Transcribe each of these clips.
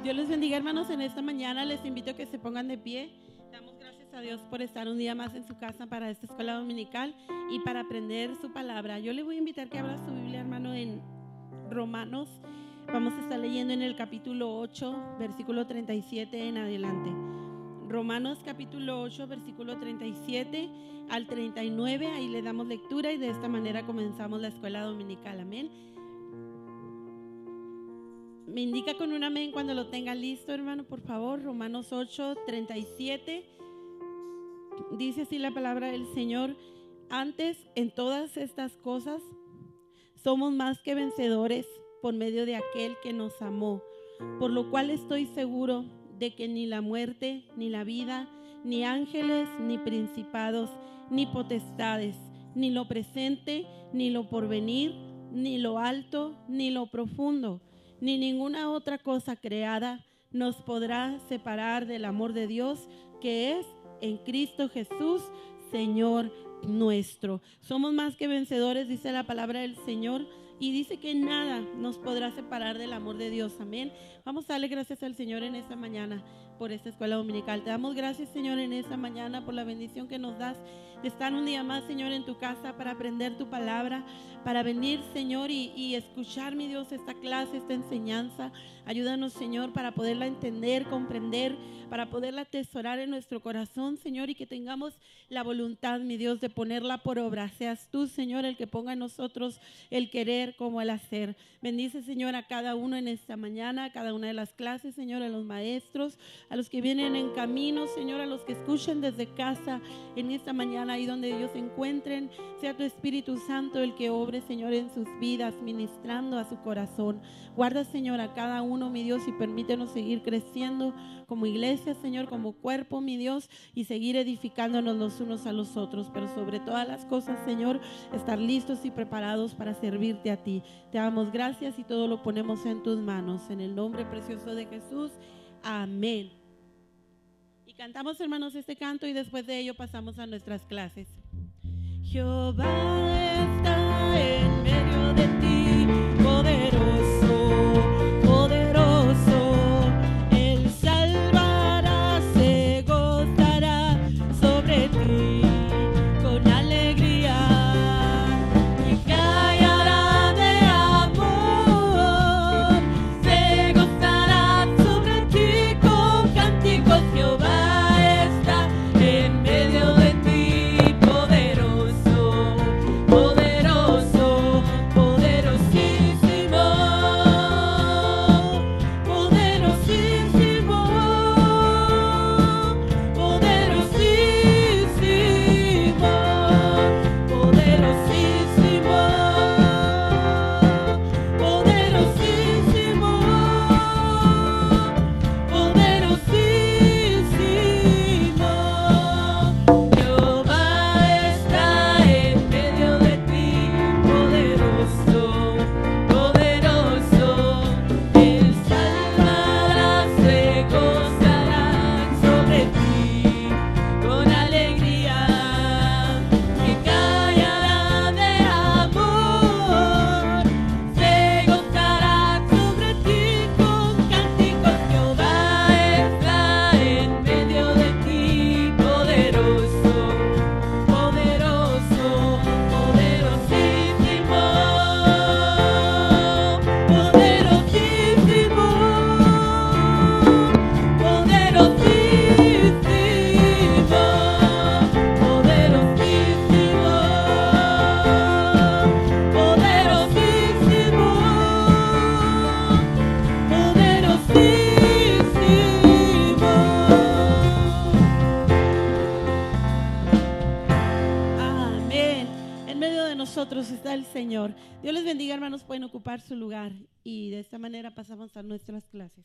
Dios les bendiga, hermanos. En esta mañana les invito a que se pongan de pie. Damos gracias a Dios por estar un día más en su casa para esta escuela dominical y para aprender su palabra. Yo le voy a invitar que abra su Biblia, hermano, en Romanos. Vamos a estar leyendo en el capítulo 8, versículo 37 en adelante. Romanos capítulo 8, versículo 37 al 39. Ahí le damos lectura y de esta manera comenzamos la escuela dominical. Amén. Me indica con un amén cuando lo tenga listo, hermano, por favor. Romanos 8, 37. Dice así la palabra del Señor: antes, en todas estas cosas, somos más que vencedores por medio de aquel que nos amó, por lo cual estoy seguro de que ni la muerte, ni la vida, ni ángeles, ni principados, ni potestades, ni lo presente, ni lo porvenir, ni lo alto, ni lo profundo, ni ninguna otra cosa creada nos podrá separar del amor de Dios que es en Cristo Jesús, Señor nuestro. Somos más que vencedores, dice la palabra del Señor, y dice que nada nos podrá separar del amor de Dios. Amén. Vamos a darle gracias al Señor en esta mañana por esta escuela dominical. Te damos gracias, Señor, en esta mañana por la bendición que nos das de estar un día más, Señor, en tu casa para aprender tu palabra, para venir, Señor, y escuchar, mi Dios, esta clase, esta enseñanza. Ayúdanos, Señor, para poderla entender, comprender, para poderla atesorar en nuestro corazón, Señor, y que tengamos la voluntad, mi Dios, de ponerla por obra. Seas tú, Señor, el que ponga en nosotros el querer como el hacer. Bendice, Señor, a cada uno en esta mañana, a cada una de las clases, Señor, a los maestros, a los que vienen en camino, Señor, a los que escuchen desde casa en esta mañana, ahí donde ellos se encuentren. Sea tu Espíritu Santo el que obre, Señor, en sus vidas, ministrando a su corazón. Guarda, Señor, a cada uno, mi Dios, y permítenos seguir creciendo como iglesia, Señor, como cuerpo, mi Dios, y seguir edificándonos los unos a los otros, pero sobre todas las cosas, Señor, estar listos y preparados para servirte a ti. Te damos gracias y todo lo ponemos en tus manos, en el nombre precioso de Jesús. Amén. Y cantamos, hermanos, este canto y después de ello pasamos a nuestras clases. Jehová está en medio de ti, poderoso, poderoso. Él salvará, se gozará sobre ti con alegría y callará de amor. Se gozará sobre ti con cánticos. Jehová está en medio de ti, poderoso, poderoso, poderosísimo, poderosísimo, poderosísimo, poderosísimo, poderosísimo, poderosísimo. Jehová está en medio de ti, poderoso, poderoso. Él salvará, se gozará sobre ti con alegría y callará de amor. Se gozará sobre ti con cánticos. Jehová está en medio de ti, poderoso, poderoso, poderosísimo, poderosísimo, poderosísimo, poderosísimo, poderosísimo. Amén. En medio de nosotros está el Señor. Dios les bendiga, hermanos. Pueden ocupar su lugar y de esta manera pasamos a nuestras clases.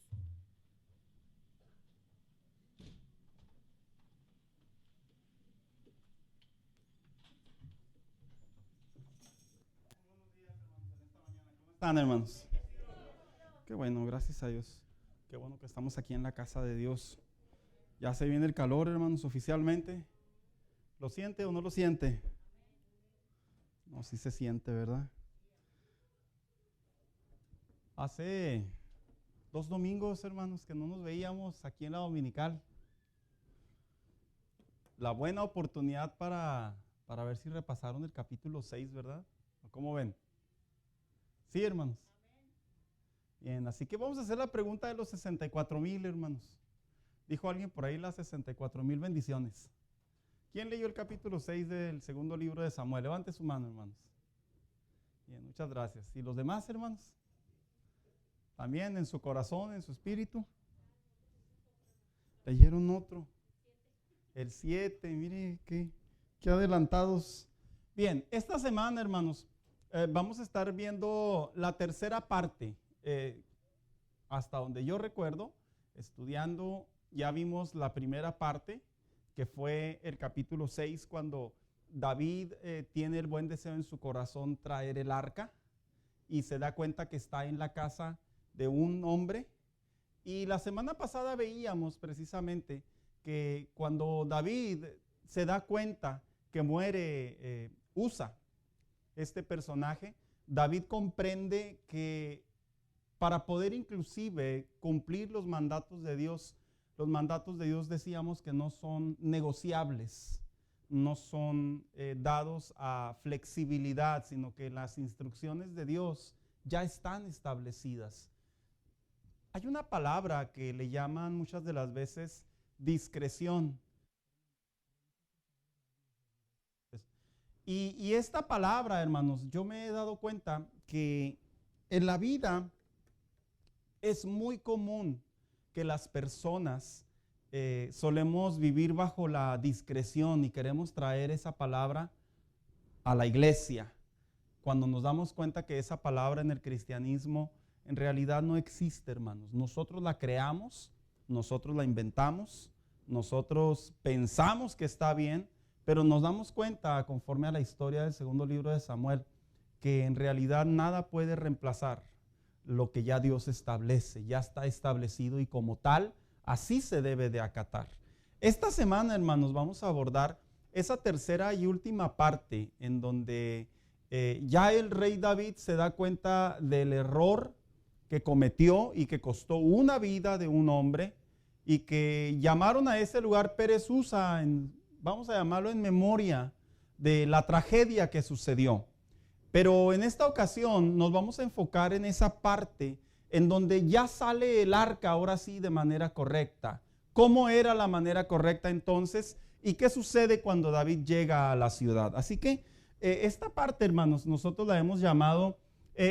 ¿Cómo están, hermanos? Qué bueno, gracias a Dios. Qué bueno que estamos aquí en la casa de Dios. Ya se viene el calor, hermanos, oficialmente. ¿Lo siente o no lo siente? No, sí se siente, ¿verdad? Hace 2 domingos, hermanos, que no nos veíamos aquí en la Dominical. La buena oportunidad para ver si repasaron el capítulo 6, ¿verdad? ¿Cómo ven? Sí, hermanos. Bien, así que vamos a hacer la pregunta de los 64,000, hermanos. Dijo alguien por ahí las 64,000 bendiciones. ¿Quién leyó el capítulo 6 del segundo libro de Samuel? Levante su mano, hermanos. Bien, muchas gracias. ¿Y los demás, hermanos? También en su corazón, en su espíritu. ¿Leyeron otro? El 7, mire qué adelantados. Bien, esta semana, hermanos, vamos a estar viendo la tercera parte. Hasta donde yo recuerdo, estudiando, ya vimos la primera parte, que fue el capítulo 6, cuando David tiene el buen deseo en su corazón traer el arca y se da cuenta que está en la casa de un hombre. Y la semana pasada veíamos precisamente que cuando David se da cuenta que muere Usa, este personaje, David comprende que para poder inclusive cumplir los mandatos de Dios decíamos que no son negociables, no son dados a flexibilidad, sino que las instrucciones de Dios ya están establecidas. Hay una palabra que le llaman muchas de las veces discreción. Y esta palabra, hermanos, yo me he dado cuenta que en la vida es muy común que las personas solemos vivir bajo la discreción y queremos traer esa palabra a la iglesia, cuando nos damos cuenta que esa palabra en el cristianismo en realidad no existe, hermanos. Nosotros la creamos, nosotros la inventamos, nosotros pensamos que está bien, pero nos damos cuenta, conforme a la historia del segundo libro de Samuel, que en realidad nada puede reemplazar lo que ya Dios establece, ya está establecido y como tal, así se debe de acatar. Esta semana, hermanos, vamos a abordar esa tercera y última parte en donde ya el rey David se da cuenta del error que cometió y que costó una vida de un hombre y que llamaron a ese lugar Pérez Usa, vamos a llamarlo en memoria de la tragedia que sucedió. Pero en esta ocasión nos vamos a enfocar en esa parte en donde ya sale el arca, ahora sí, de manera correcta. ¿Cómo era la manera correcta entonces? ¿Y qué sucede cuando David llega a la ciudad? Así que esta parte, hermanos, nosotros la hemos llamado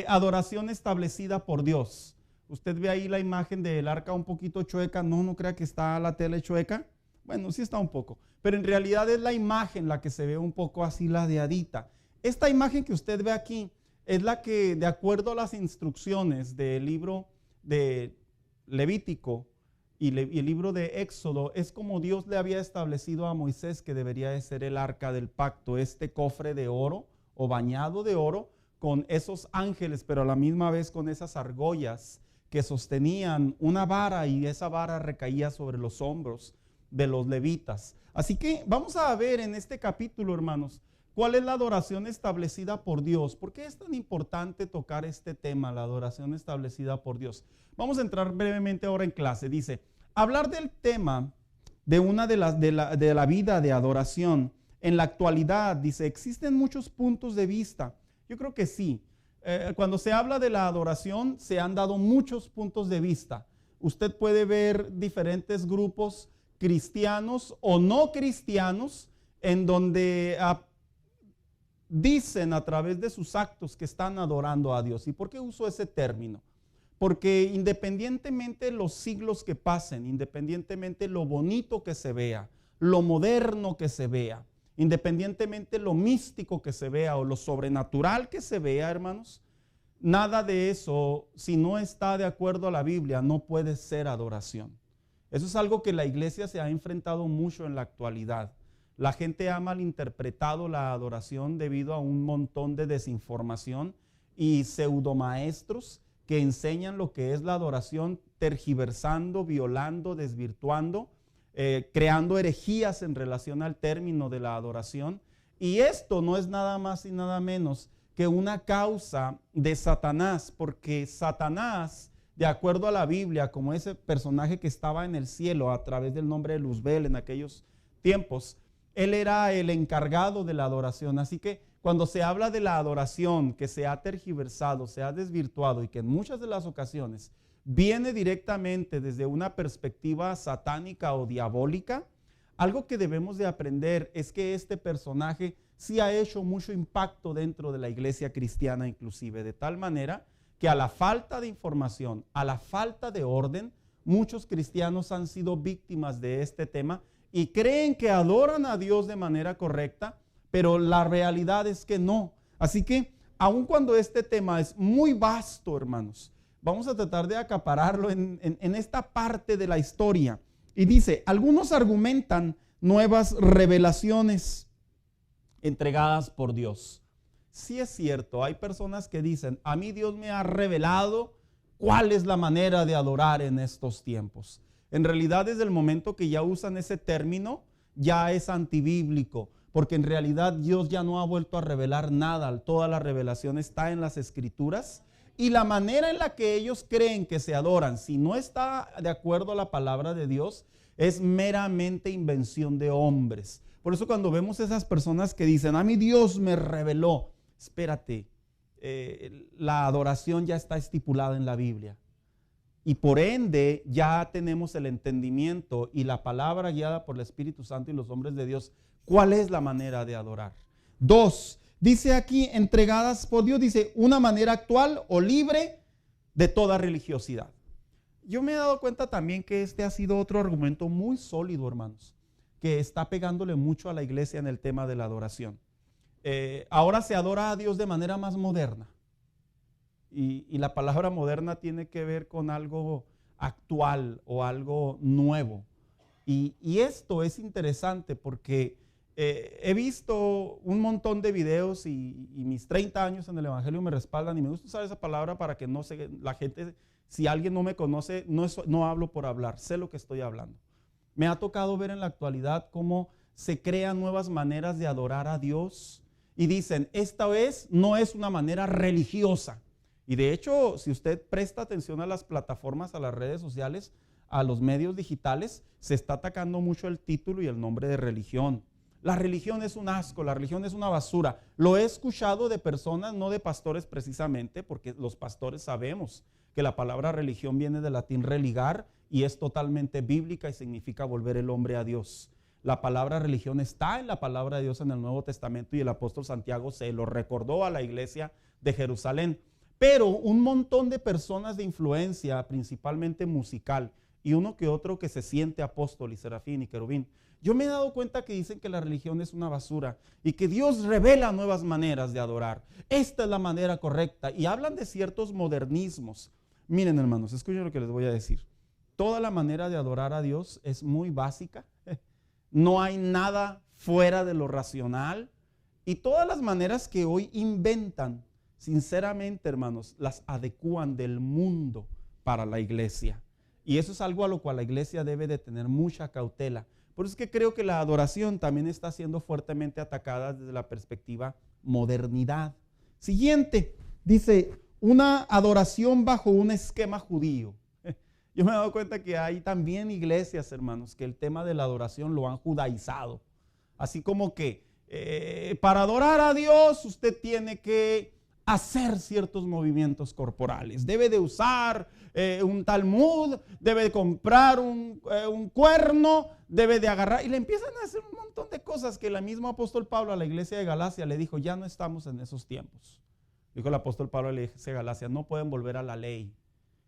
adoración establecida por Dios. Usted ve ahí la imagen del arca un poquito chueca. No crea que está la tele chueca. Bueno, sí está un poco. Pero en realidad es la imagen la que se ve un poco así ladeadita. Esta imagen que usted ve aquí es la que, de acuerdo a las instrucciones del libro de Levítico y el libro de Éxodo, es como Dios le había establecido a Moisés que debería de ser el arca del pacto, este cofre de oro o bañado de oro con esos ángeles, pero a la misma vez con esas argollas que sostenían una vara y esa vara recaía sobre los hombros de los levitas. Así que vamos a ver en este capítulo, hermanos, ¿cuál es la adoración establecida por Dios? ¿Por qué es tan importante tocar este tema, la adoración establecida por Dios? Vamos a entrar brevemente ahora en clase. Dice, hablar del tema de una de la vida de adoración en la actualidad, dice, existen muchos puntos de vista. Yo creo que sí. Cuando se habla de la adoración, se han dado muchos puntos de vista. Usted puede ver diferentes grupos cristianos o no cristianos en donde dicen a través de sus actos que están adorando a Dios. ¿Y por qué uso ese término? Porque independientemente los siglos que pasen, independientemente lo bonito que se vea, lo moderno que se vea, independientemente lo místico que se vea o lo sobrenatural que se vea, hermanos, nada de eso, si no está de acuerdo a la Biblia, no puede ser adoración. Eso es algo que la iglesia se ha enfrentado mucho en la actualidad. La gente ha malinterpretado la adoración debido a un montón de desinformación y pseudomaestros que enseñan lo que es la adoración, tergiversando, violando, desvirtuando, creando herejías en relación al término de la adoración. Y esto no es nada más y nada menos que una causa de Satanás, porque Satanás de acuerdo a la Biblia, como ese personaje que estaba en el cielo a través del nombre de Luzbel en aquellos tiempos. Él era el encargado de la adoración. Así que cuando se habla de la adoración que se ha tergiversado, se ha desvirtuado y que en muchas de las ocasiones viene directamente desde una perspectiva satánica o diabólica, algo que debemos de aprender es que este personaje sí ha hecho mucho impacto dentro de la iglesia cristiana inclusive, de tal manera que a la falta de información, a la falta de orden, muchos cristianos han sido víctimas de este tema y creen que adoran a Dios de manera correcta, pero la realidad es que no. Así que, aun cuando este tema es muy vasto, hermanos, vamos a tratar de acapararlo en esta parte de la historia. Y dice, algunos argumentan nuevas revelaciones entregadas por Dios. Sí es cierto, hay personas que dicen, a mí Dios me ha revelado cuál es la manera de adorar en estos tiempos. En realidad, desde el momento que ya usan ese término, ya es antibíblico, porque en realidad Dios ya no ha vuelto a revelar nada. Toda la revelación está en las Escrituras, y la manera en la que ellos creen que se adoran, si no está de acuerdo a la palabra de Dios, es meramente invención de hombres. Por eso cuando vemos esas personas que dicen, a mí Dios me reveló, espérate, la adoración ya está estipulada en la Biblia. Y por ende ya tenemos el entendimiento y la palabra guiada por el Espíritu Santo y los hombres de Dios. ¿Cuál es la manera de adorar? 2, dice aquí, entregadas por Dios, dice, una manera actual o libre de toda religiosidad. Yo me he dado cuenta también que este ha sido otro argumento muy sólido, hermanos, que está pegándole mucho a la iglesia en el tema de la adoración. Ahora se adora a Dios de manera más moderna. Y la palabra moderna tiene que ver con algo actual o algo nuevo. Y esto es interesante porque he visto un montón de videos y mis 30 años en el Evangelio me respaldan, y me gusta usar esa palabra para que no se, la gente, si alguien no me conoce, no hablo por hablar, sé lo que estoy hablando. Me ha tocado ver en la actualidad cómo se crean nuevas maneras de adorar a Dios y dicen, esta vez no es una manera religiosa. Y de hecho, si usted presta atención a las plataformas, a las redes sociales, a los medios digitales, se está atacando mucho el título y el nombre de religión. La religión es un asco, la religión es una basura. Lo he escuchado de personas, no de pastores precisamente, porque los pastores sabemos que la palabra religión viene del latín religar y es totalmente bíblica y significa volver el hombre a Dios. La palabra religión está en la palabra de Dios en el Nuevo Testamento y el apóstol Santiago se lo recordó a la iglesia de Jerusalén. Pero un montón de personas de influencia, principalmente musical, y uno que otro que se siente apóstol y serafín y querubín, yo me he dado cuenta que dicen que la religión es una basura y que Dios revela nuevas maneras de adorar. Esta es la manera correcta. Y hablan de ciertos modernismos. Miren, hermanos, escuchen lo que les voy a decir. Toda la manera de adorar a Dios es muy básica. No hay nada fuera de lo racional. Y todas las maneras que hoy inventan, sinceramente, hermanos, las adecúan del mundo para la iglesia. Y eso es algo a lo cual la iglesia debe de tener mucha cautela. Por eso es que creo que la adoración también está siendo fuertemente atacada desde la perspectiva modernidad. Siguiente, dice, una adoración bajo un esquema judío. Yo me he dado cuenta que hay también iglesias, hermanos, que el tema de la adoración lo han judaizado. Así como que para adorar a Dios usted tiene que hacer ciertos movimientos corporales. Debe de usar un talmud, debe de comprar un cuerno, debe de agarrar, y le empiezan a hacer un montón de cosas que el mismo apóstol Pablo a la iglesia de Galacia le dijo, ya no estamos en esos tiempos. Dijo el apóstol Pablo a la iglesia de Galacia, no pueden volver a la ley.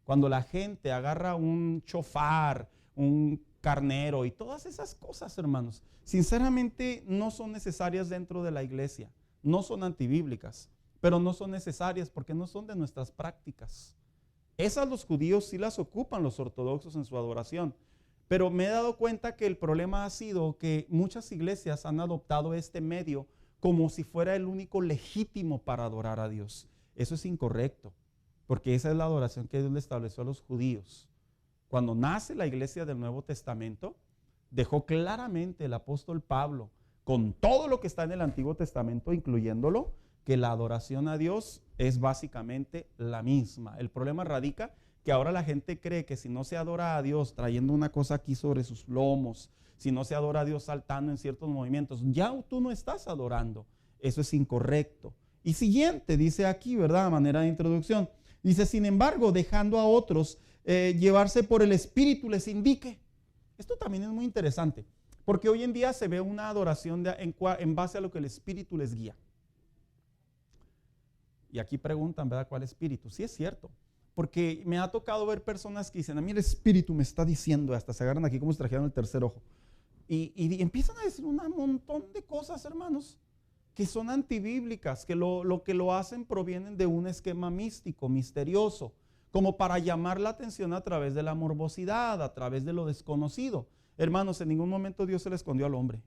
Cuando la gente agarra un chofar, un carnero y todas esas cosas, hermanos, sinceramente no son necesarias dentro de la iglesia, no son antibíblicas, pero no son necesarias porque no son de nuestras prácticas. Esas los judíos sí las ocupan los ortodoxos en su adoración, pero me he dado cuenta que el problema ha sido que muchas iglesias han adoptado este medio como si fuera el único legítimo para adorar a Dios. Eso es incorrecto, porque esa es la adoración que Dios le estableció a los judíos. Cuando nace la iglesia del Nuevo Testamento, dejó claramente el apóstol Pablo, con todo lo que está en el Antiguo Testamento, incluyéndolo, que la adoración a Dios es básicamente la misma. El problema radica que ahora la gente cree que si no se adora a Dios trayendo una cosa aquí sobre sus lomos, si no se adora a Dios saltando en ciertos movimientos, ya tú no estás adorando. Eso es incorrecto. Y siguiente, dice aquí, ¿verdad? A manera de introducción. Dice, sin embargo, dejando a otros llevarse por el Espíritu les indique. Esto también es muy interesante, porque hoy en día se ve una adoración en base a lo que el Espíritu les guía. Y aquí preguntan, ¿verdad? ¿Cuál Espíritu? Sí es cierto, porque me ha tocado ver personas que dicen, a mí el Espíritu me está diciendo, hasta se agarran aquí como si trajeran el tercer ojo. Y empiezan a decir un montón de cosas, hermanos, que son antibíblicas, que lo que lo hacen provienen de un esquema místico, misterioso, como para llamar la atención a través de la morbosidad, a través de lo desconocido. Hermanos, en ningún momento Dios se le escondió al hombre.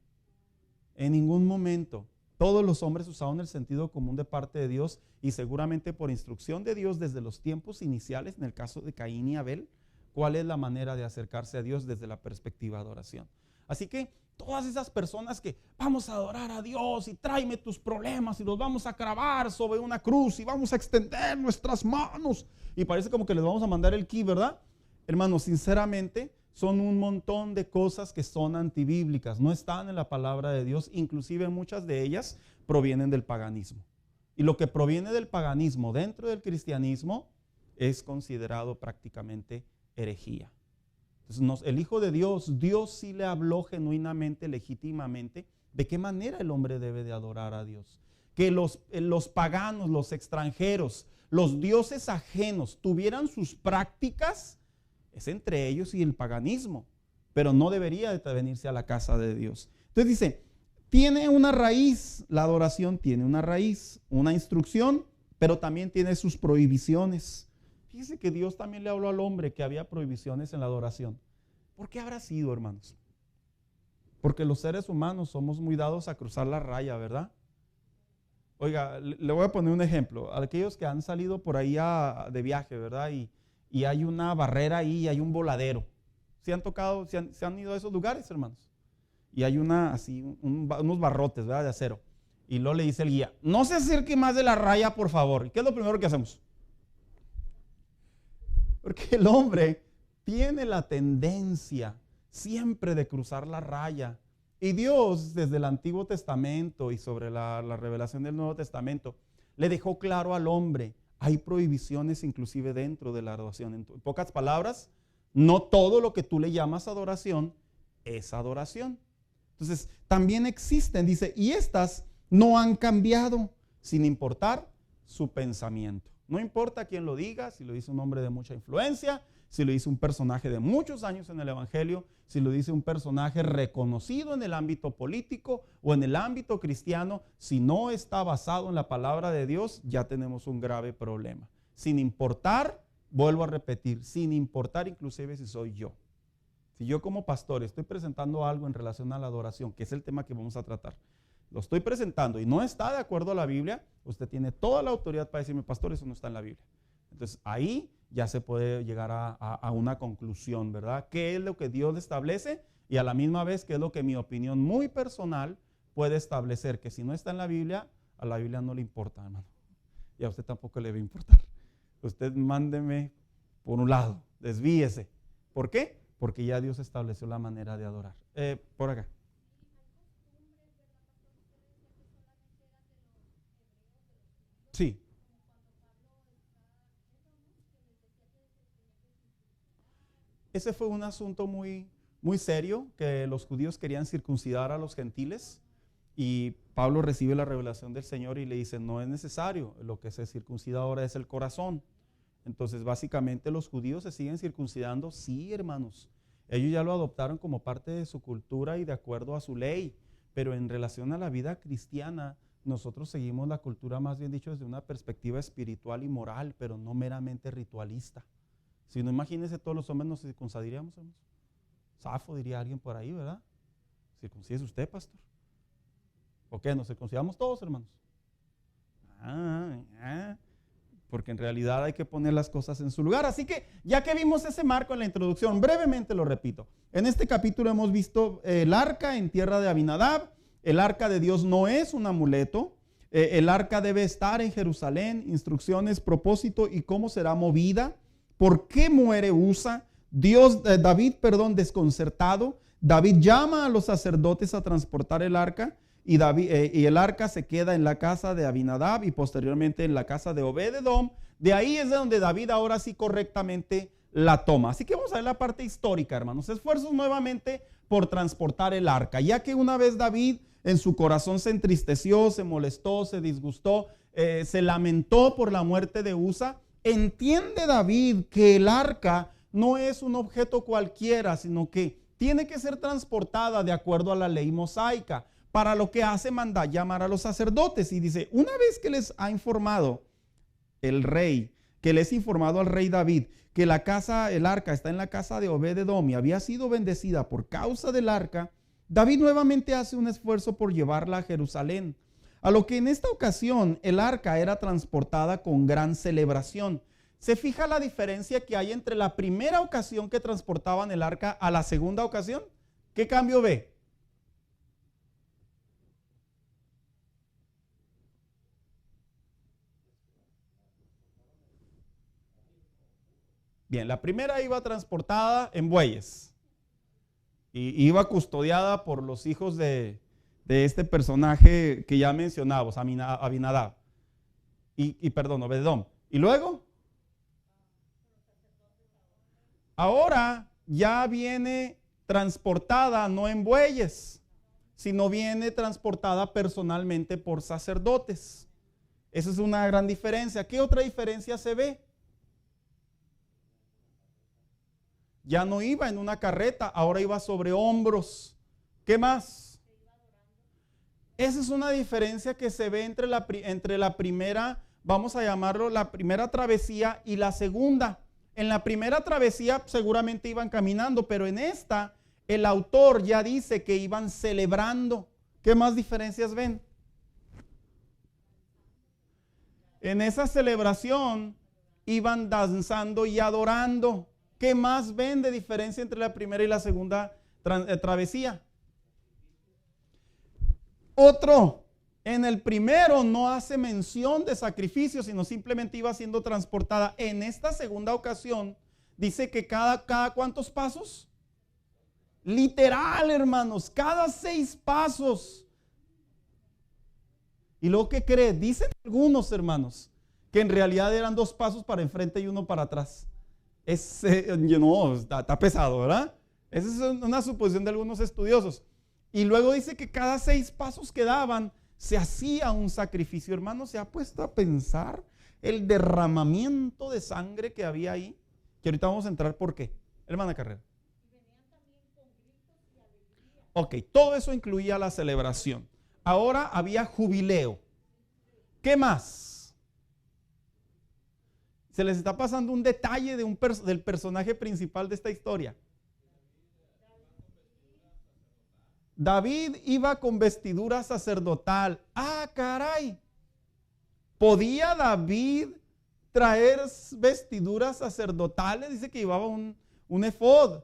En ningún momento. Todos los hombres usaban el sentido común de parte de Dios y seguramente por instrucción de Dios desde los tiempos iniciales, en el caso de Caín y Abel, cuál es la manera de acercarse a Dios desde la perspectiva de adoración. Así que todas esas personas que vamos a adorar a Dios y tráeme tus problemas y los vamos a clavar sobre una cruz y vamos a extender nuestras manos y parece como que les vamos a mandar el ki, ¿verdad? Hermanos, sinceramente son un montón de cosas que son antibíblicas, no están en la palabra de Dios, inclusive muchas de ellas provienen del paganismo. Y lo que proviene del paganismo dentro del cristianismo es considerado prácticamente herejía. Entonces, el Hijo de Dios, Dios sí le habló genuinamente, legítimamente, de qué manera el hombre debe de adorar a Dios. Que los paganos, los extranjeros, los dioses ajenos tuvieran sus prácticas, es entre ellos y el paganismo, pero no debería de venirse a la casa de Dios. Entonces dice, tiene una raíz, la adoración tiene una raíz, una instrucción, pero también tiene sus prohibiciones. Fíjese que Dios también le habló al hombre que había prohibiciones en la adoración. ¿Por qué habrá sido, hermanos? Porque los seres humanos somos muy dados a cruzar la raya, ¿verdad? Oiga, le voy a poner un ejemplo. A aquellos que han salido por ahí de viaje, ¿verdad? Y hay una barrera ahí y hay un voladero. ¿Se han ido a esos lugares, hermanos? Y hay unos barrotes, ¿verdad? De acero. Y luego le dice el guía, no se acerque más de la raya, por favor. ¿Y qué es lo primero que hacemos? Porque el hombre tiene la tendencia siempre de cruzar la raya. Y Dios, desde el Antiguo Testamento y sobre la revelación del Nuevo Testamento, le dejó claro al hombre, hay prohibiciones inclusive dentro de la adoración. En pocas palabras, no todo lo que tú le llamas adoración es adoración. Entonces, también existen, dice, y estas no han cambiado sin importar su pensamiento. No importa quién lo diga, si lo dice un hombre de mucha influencia, si lo dice un personaje de muchos años en el Evangelio, si lo dice un personaje reconocido en el ámbito político o en el ámbito cristiano, si no está basado en la palabra de Dios, ya tenemos un grave problema. Sin importar, vuelvo a repetir, sin importar inclusive si soy yo. Si yo como pastor estoy presentando algo en relación a la adoración, que es el tema que vamos a tratar, lo estoy presentando y no está de acuerdo a la Biblia, usted tiene toda la autoridad para decirme, pastor, eso no está en la Biblia. Entonces ahí ya se puede llegar a una conclusión, ¿verdad? ¿Qué es lo que Dios establece? Y a la misma vez, ¿qué es lo que mi opinión muy personal puede establecer? Que si no está en la Biblia, a la Biblia no le importa, hermano. Y a usted tampoco le va a importar. Usted mándeme por un lado, desvíese. ¿Por qué? Porque ya Dios estableció la manera de adorar. Por acá. Sí. Ese fue un asunto muy, muy serio, que los judíos querían circuncidar a los gentiles y Pablo recibe la revelación del Señor y le dice, no es necesario, lo que se circuncida ahora es el corazón. Entonces básicamente los judíos se siguen circuncidando, sí, hermanos. Ellos ya lo adoptaron como parte de su cultura y de acuerdo a su ley, pero en relación a la vida cristiana, nosotros seguimos la cultura, más bien dicho, desde una perspectiva espiritual y moral, pero no meramente ritualista. Si no, imagínense, todos los hombres nos circuncidaríamos, hermanos. Zafo, diría alguien por ahí, ¿verdad? Circuncídese usted, pastor. ¿O qué? ¿Nos circuncidamos todos, hermanos? Porque en realidad hay que poner las cosas en su lugar. Así que ya que vimos ese marco en la introducción, brevemente lo repito. En este capítulo hemos visto el arca en tierra de Abinadab. El arca de Dios no es un amuleto. El arca debe estar en Jerusalén. Instrucciones, propósito y cómo será movida. ¿Por qué muere Usa? David, desconcertado. David llama a los sacerdotes a transportar el arca y el arca se queda en la casa de Abinadab y posteriormente en la casa de Obed-edom. De ahí es de donde David ahora sí correctamente la toma. Así que vamos a ver la parte histórica, hermanos. Esfuerzos nuevamente por transportar el arca. Ya que una vez David en su corazón se entristeció, se molestó, se disgustó, se lamentó por la muerte de Usa, entiende David que el arca no es un objeto cualquiera, sino que tiene que ser transportada de acuerdo a la ley mosaica. Para lo que hace, manda llamar a los sacerdotes y dice, una vez que les ha informado el rey, que les ha informado al rey David, que el arca está en la casa de Obed-edom y había sido bendecida por causa del arca, David nuevamente hace un esfuerzo por llevarla a Jerusalén. A lo que en esta ocasión el arca era transportada con gran celebración. ¿Se fija la diferencia que hay entre la primera ocasión que transportaban el arca a la segunda ocasión? ¿Qué cambio ve? Bien, la primera iba transportada en bueyes y iba custodiada por los hijos de este personaje que ya mencionamos, Abinadab Obed-edom. Y luego, ahora ya viene transportada no en bueyes, sino viene transportada personalmente por sacerdotes. Esa es una gran diferencia. ¿Qué otra diferencia se ve? Ya no iba en una carreta, ahora iba sobre hombros. ¿Qué más? Esa es una diferencia que se ve entre la primera, vamos a llamarlo la primera travesía y la segunda. En la primera travesía seguramente iban caminando, pero en esta el autor ya dice que iban celebrando. ¿Qué más diferencias ven? En esa celebración iban danzando y adorando. ¿Qué más ven de diferencia entre la primera y la segunda travesía? Otro, en el primero no hace mención de sacrificio, sino simplemente iba siendo transportada. En esta segunda ocasión dice que cada ¿cuántos pasos? Literal, hermanos, cada 6 pasos. Y luego, ¿qué cree? Dicen algunos, hermanos, que en realidad eran 2 pasos para enfrente y 1 para atrás. Está pesado, ¿verdad? Esa es una suposición de algunos estudiosos. Y luego dice que cada 6 pasos que daban se hacía un sacrificio. Hermano, ¿se ha puesto a pensar el derramamiento de sangre que había ahí? Que ahorita vamos a entrar por qué. Hermana Carrera. Ok, todo eso incluía la celebración. Ahora había jubileo. ¿Qué más? Se les está pasando un detalle del personaje principal de esta historia. David iba con vestidura sacerdotal. ¡Ah, caray! ¿Podía David traer vestiduras sacerdotales? Dice que llevaba un efod,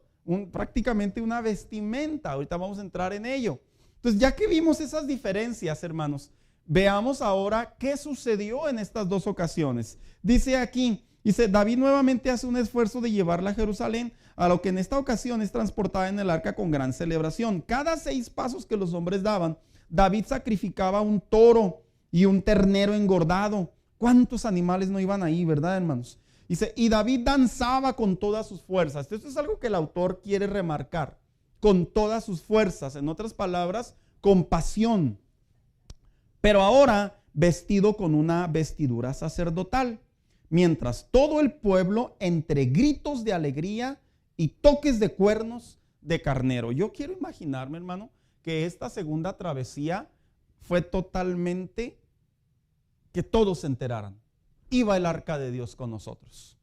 prácticamente una vestimenta. Ahorita vamos a entrar en ello. Entonces, ya que vimos esas diferencias, hermanos, veamos ahora qué sucedió en estas 2 ocasiones. Dice aquí, David nuevamente hace un esfuerzo de llevarla a Jerusalén, a lo que en esta ocasión es transportada en el arca con gran celebración. Cada 6 pasos que los hombres daban, David sacrificaba un toro y un ternero engordado. ¿Cuántos animales no iban ahí, verdad, hermanos? Dice, y David danzaba con todas sus fuerzas. Esto es algo que el autor quiere remarcar. Con todas sus fuerzas, en otras palabras, con pasión. Pero ahora vestido con una vestidura sacerdotal. Mientras todo el pueblo entre gritos de alegría y toques de cuernos de carnero. Yo quiero imaginarme, hermano, que esta segunda travesía fue totalmente que todos se enteraran. Iba el arca de Dios con nosotros.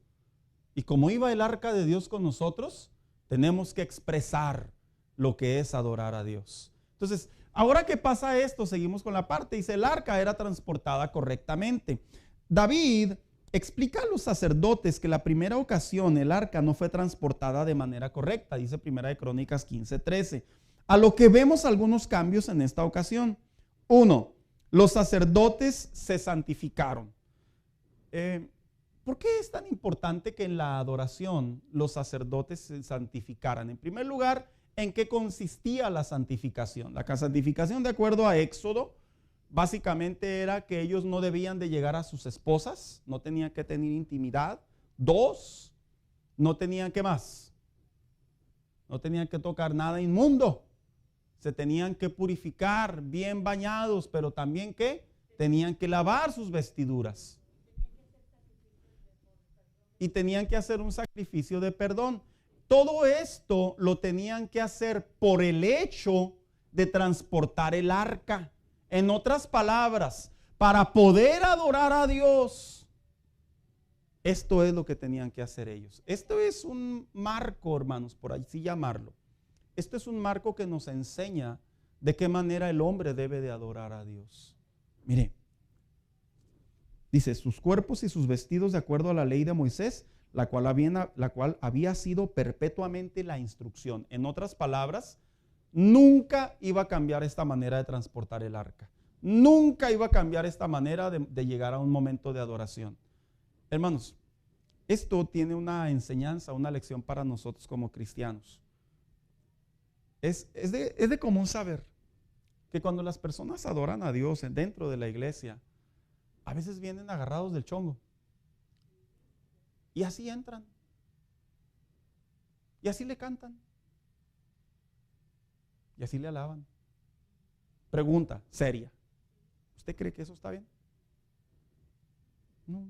Y como iba el arca de Dios con nosotros, tenemos que expresar lo que es adorar a Dios. Entonces, ahora que pasa esto, seguimos con la parte. Dice, el arca era transportada correctamente. David explica a los sacerdotes que la primera ocasión el arca no fue transportada de manera correcta, dice Primera de Crónicas 15:13. A lo que vemos algunos cambios en esta ocasión. 1. Los sacerdotes se santificaron. ¿Por qué es tan importante que en la adoración los sacerdotes se santificaran? En primer lugar, ¿en qué consistía la santificación? La santificación, de acuerdo a Éxodo, básicamente era que ellos no debían de llegar a sus esposas, no tenían que tener intimidad. 2, no tenían que más. No tenían que tocar nada inmundo. Se tenían que purificar, bien bañados, pero también ¿qué? Tenían que lavar sus vestiduras. Y tenían que hacer un sacrificio de perdón. Todo esto lo tenían que hacer por el hecho de transportar el arca. En otras palabras, para poder adorar a Dios, esto es lo que tenían que hacer ellos. Esto es un marco, hermanos, por así llamarlo. Esto es un marco que nos enseña de qué manera el hombre debe de adorar a Dios. Mire, dice, sus cuerpos y sus vestidos de acuerdo a la ley de Moisés, la cual había sido perpetuamente la instrucción. En otras palabras, nunca iba a cambiar esta manera de transportar el arca. Nunca iba a cambiar esta manera de llegar a un momento de adoración. Hermanos, esto tiene una enseñanza, una lección para nosotros como cristianos. Es de común saber que cuando las personas adoran a Dios dentro de la iglesia, a veces vienen agarrados del chongo. Y así entran. Y así le cantan. Y así le alaban. Pregunta seria. ¿Usted cree que eso está bien? No.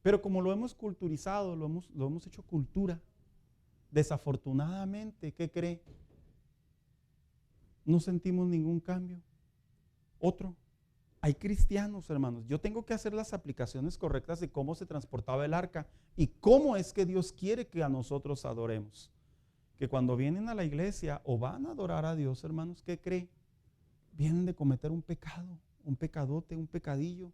Pero como lo hemos culturizado, lo hemos hecho cultura, desafortunadamente, ¿qué cree? No sentimos ningún cambio. Otro. Hay cristianos, hermanos. Yo tengo que hacer las aplicaciones correctas de cómo se transportaba el arca y cómo es que Dios quiere que a nosotros adoremos. Que cuando vienen a la iglesia o van a adorar a Dios, hermanos, ¿qué cree? Vienen de cometer un pecado, un pecadote, un pecadillo.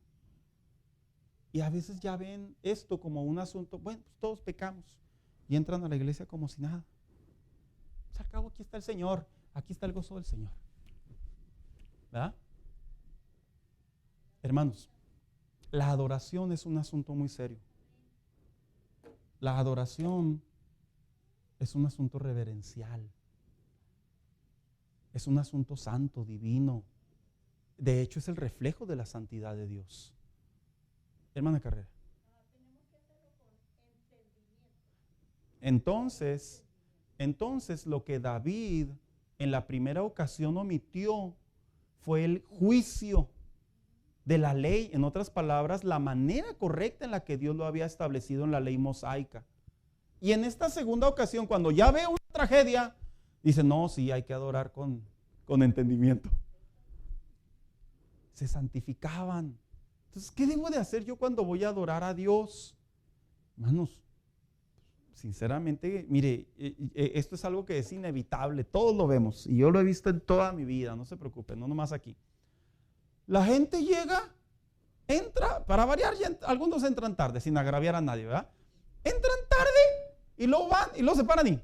Y a veces ya ven esto como un asunto, bueno, pues todos pecamos. Y entran a la iglesia como si nada. Pues al cabo aquí está el Señor, aquí está el gozo del Señor. ¿Verdad? Hermanos, la adoración es un asunto muy serio. La adoración es un asunto reverencial. Es un asunto santo, divino. De hecho, es el reflejo de la santidad de Dios. Hermana Carrera. Entonces lo que David en la primera ocasión omitió fue el juicio de la ley. En otras palabras, la manera correcta en la que Dios lo había establecido en la ley mosaica. Y en esta segunda ocasión, cuando ya ve una tragedia, dice, no, sí, hay que adorar con entendimiento. Se santificaban. Entonces, ¿qué debo de hacer yo cuando voy a adorar a Dios? Hermanos, sinceramente, mire, esto es algo que es inevitable, todos lo vemos, y yo lo he visto en toda mi vida, no se preocupen, no nomás aquí. La gente llega, entra, para variar, algunos entran tarde, sin agraviar a nadie, ¿verdad? Entran tarde y luego van y luego se paran y...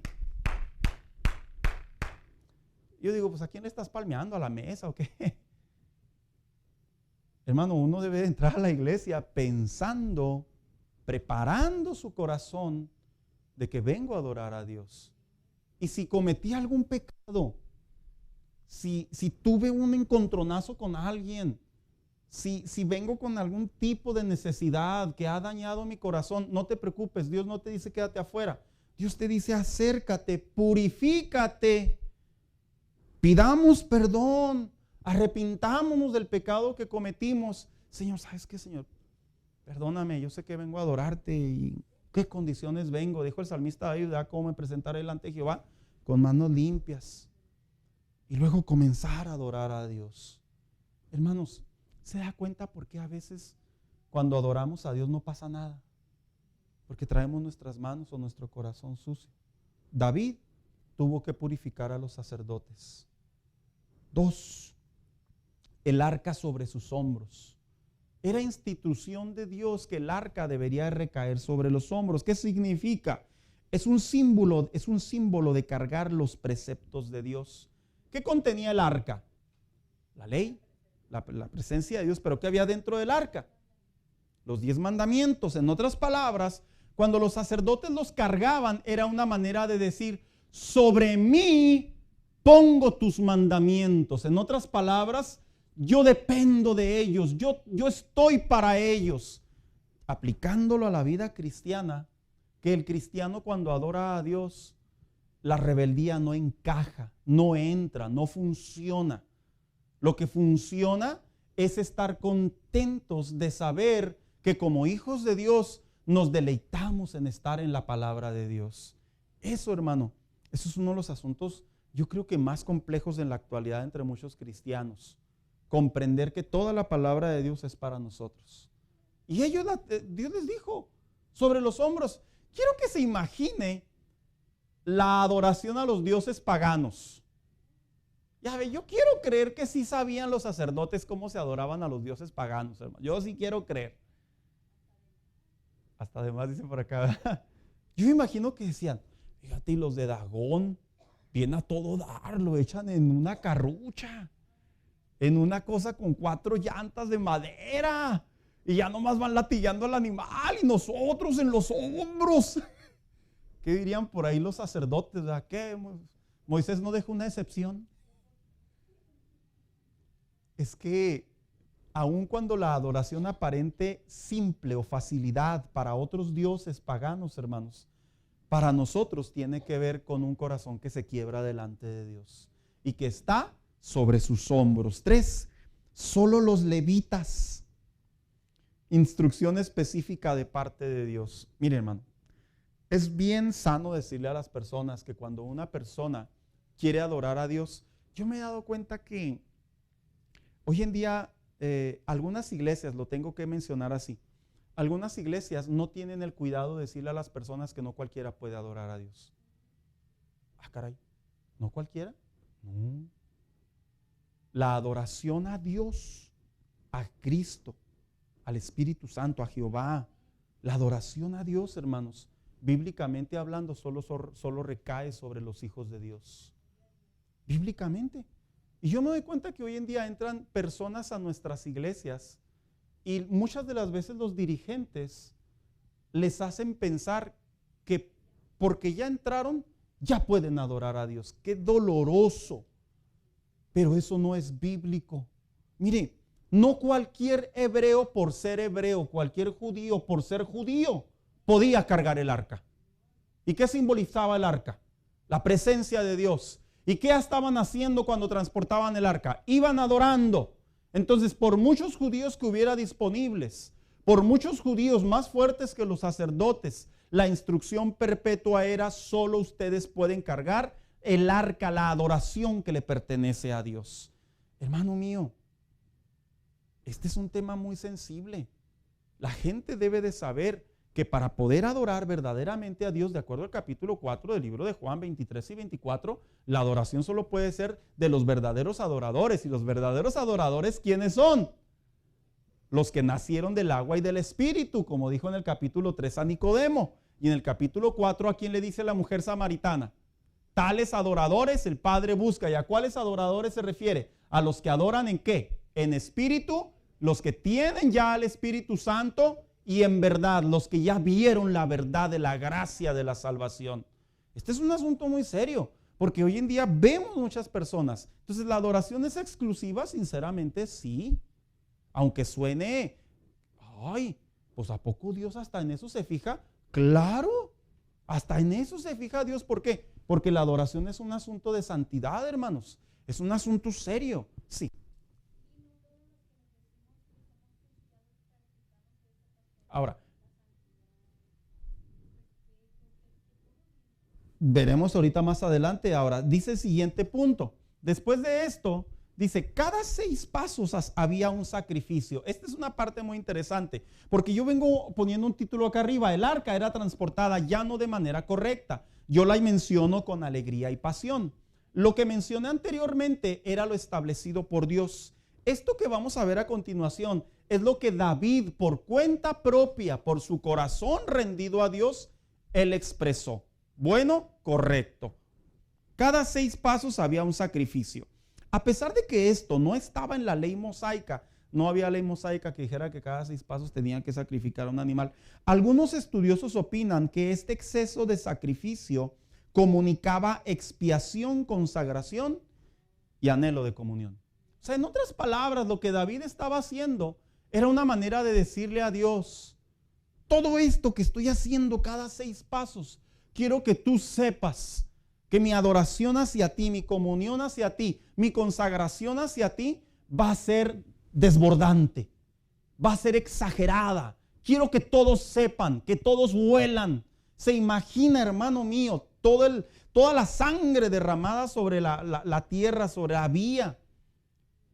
Yo digo, pues ¿a quién le estás palmeando? ¿A la mesa o qué? Hermano, uno debe de entrar a la iglesia pensando, preparando su corazón de que vengo a adorar a Dios. Y si cometí algún pecado, si tuve un encontronazo con alguien, si vengo con algún tipo de necesidad que ha dañado mi corazón, no te preocupes, Dios no te dice quédate afuera. Dios te dice acércate, purifícate, pidamos perdón, arrepintámonos del pecado que cometimos. Señor, ¿sabes qué, Señor? Perdóname, yo sé que vengo a adorarte y qué condiciones vengo. Dijo el salmista David, ¿verdad? ¿Cómo me presentaré delante de Jehová? Con manos limpias. Y luego comenzar a adorar a Dios. Hermanos, ¿se da cuenta por qué a veces cuando adoramos a Dios no pasa nada? Porque traemos nuestras manos o nuestro corazón sucio. David tuvo que purificar a los sacerdotes. 2, el arca sobre sus hombros. Era institución de Dios que el arca debería recaer sobre los hombros. ¿Qué significa? Es un símbolo de cargar los preceptos de Dios. ¿Qué contenía el arca? La ley, la presencia de Dios, pero ¿qué había dentro del arca? los 10 mandamientos. En otras palabras, cuando los sacerdotes los cargaban, era una manera de decir, sobre mí pongo tus mandamientos. En otras palabras, yo dependo de ellos, yo estoy para ellos. Aplicándolo a la vida cristiana, que el cristiano cuando adora a Dios, la rebeldía no encaja, no entra, no funciona. Lo que funciona es estar contentos de saber que como hijos de Dios nos deleitamos en estar en la palabra de Dios. Eso, hermano, eso es uno de los asuntos, yo creo que más complejos en la actualidad entre muchos cristianos. Comprender que toda la palabra de Dios es para nosotros. Y Dios les dijo sobre los hombros. Quiero que se imagine la adoración a los dioses paganos. Ya ve, yo quiero creer que sí sabían los sacerdotes cómo se adoraban a los dioses paganos, hermano. Yo sí quiero creer. Hasta además dicen por acá. Yo imagino que decían, fíjate, y los de Dagón vienen a todo dar, lo echan en una carrucha, en una cosa con 4 llantas de madera, y ya nomás van latigando al animal y nosotros en los hombros. ¿Qué dirían por ahí los sacerdotes? ¿Verdad? ¿Qué? Moisés no dejó una excepción. Es que aun cuando la adoración aparente simple o facilidad para otros dioses paganos, hermanos, para nosotros tiene que ver con un corazón que se quiebra delante de Dios y que está sobre sus hombros. 3, solo los levitas. Instrucción específica de parte de Dios. Mire, hermano, es bien sano decirle a las personas que cuando una persona quiere adorar a Dios, yo me he dado cuenta que hoy en día algunas iglesias, lo tengo que mencionar así, algunas iglesias no tienen el cuidado de decirle a las personas que no cualquiera puede adorar a Dios. Ah, caray, ¿no cualquiera? No. La adoración a Dios, a Cristo, al Espíritu Santo, a Jehová, la adoración a Dios, hermanos, bíblicamente hablando, solo recae sobre los hijos de Dios. Bíblicamente. Y yo me doy cuenta que hoy en día entran personas a nuestras iglesias y muchas de las veces los dirigentes les hacen pensar que porque ya entraron, ya pueden adorar a Dios. ¡Qué doloroso! Pero eso no es bíblico. Mire, no cualquier hebreo por ser hebreo, cualquier judío por ser judío, podía cargar el arca. ¿Y qué simbolizaba el arca? La presencia de Dios. ¿Y qué estaban haciendo cuando transportaban el arca? Iban adorando. Entonces, por muchos judíos que hubiera disponibles, por muchos judíos más fuertes que los sacerdotes, la instrucción perpetua era: solo ustedes pueden cargar el arca, la adoración que le pertenece a Dios. Hermano mío, este es un tema muy sensible. La gente debe de saber que para poder adorar verdaderamente a Dios, de acuerdo al capítulo 4 del libro de Juan 23 y 24, la adoración solo puede ser de los verdaderos adoradores. Y los verdaderos adoradores, ¿quiénes son? Los que nacieron del agua y del Espíritu, como dijo en el capítulo 3 a Nicodemo. Y en el capítulo 4, ¿a quién le dice la mujer samaritana? Tales adoradores el Padre busca. ¿Y a cuáles adoradores se refiere? A los que adoran ¿en qué? En espíritu, los que tienen ya al Espíritu Santo, y en verdad, los que ya vieron la verdad de la gracia de la salvación. Este es un asunto muy serio, porque hoy en día vemos muchas personas. Entonces, ¿la adoración es exclusiva? Sinceramente, sí. Aunque suene, ay, pues ¿a poco Dios hasta en eso se fija? Claro, hasta en eso se fija Dios. ¿Por qué? Porque la adoración es un asunto de santidad, hermanos. Es un asunto serio, sí. Ahora, veremos ahorita más adelante. Ahora, dice el siguiente punto. Después de esto, dice, cada 6 pasos había un sacrificio. Esta es una parte muy interesante, porque yo vengo poniendo un título acá arriba. El arca era transportada ya no de manera correcta. Yo la menciono con alegría y pasión. Lo que mencioné anteriormente era lo establecido por Dios. Esto que vamos a ver a continuación es lo que David, por cuenta propia, por su corazón rendido a Dios, él expresó. Bueno, correcto. Cada 6 pasos había un sacrificio. A pesar de que esto no estaba en la ley mosaica, No había ley mosaica que dijera que cada 6 pasos tenían que sacrificar a un animal. Algunos estudiosos opinan que este exceso de sacrificio comunicaba expiación, consagración y anhelo de comunión. O sea, en otras palabras, lo que David estaba haciendo era una manera de decirle a Dios: todo esto que estoy haciendo cada 6 pasos, quiero que tú sepas que mi adoración hacia ti, mi comunión hacia ti, mi consagración hacia ti va a ser desbordante, va a ser exagerada. Quiero que todos sepan, que todos huelan. Se imagina, hermano mío, toda la sangre derramada sobre la tierra, sobre la vía.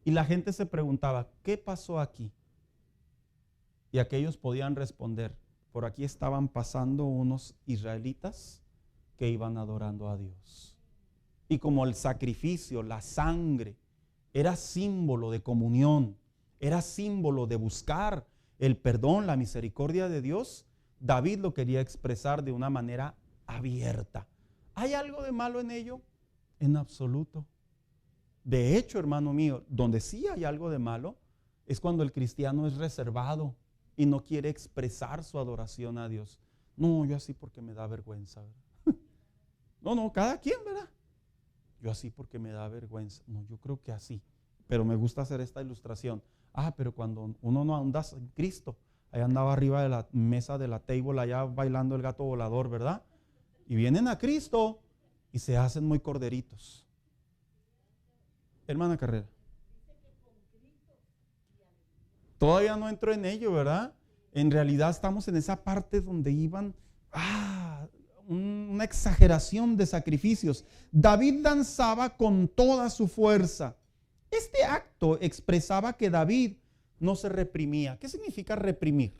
Y la gente se preguntaba: ¿qué pasó aquí? Y aquellos podían responder: por aquí estaban pasando unos israelitas que iban adorando a Dios. Y como el sacrificio, la sangre, era símbolo de comunión, era símbolo de buscar el perdón, la misericordia de Dios, David lo quería expresar de una manera abierta. ¿Hay algo de malo en ello? En absoluto. De hecho, hermano mío, donde sí hay algo de malo es cuando el cristiano es reservado y no quiere expresar su adoración a Dios. No, yo así porque me da vergüenza, ¿verdad? No, cada quien, ¿verdad? Yo así porque me da vergüenza. No, yo creo que así. Pero me gusta hacer esta ilustración. Pero cuando uno no anda en Cristo, ahí andaba arriba de la mesa de la table, allá bailando el gato volador, ¿verdad? Y vienen a Cristo y se hacen muy corderitos. Hermana Carrera. Todavía no entro en ello, ¿verdad? En realidad estamos en esa parte donde iban una exageración de sacrificios. David danzaba con toda su fuerza. Este acto expresaba que David no se reprimía. ¿Qué significa reprimir?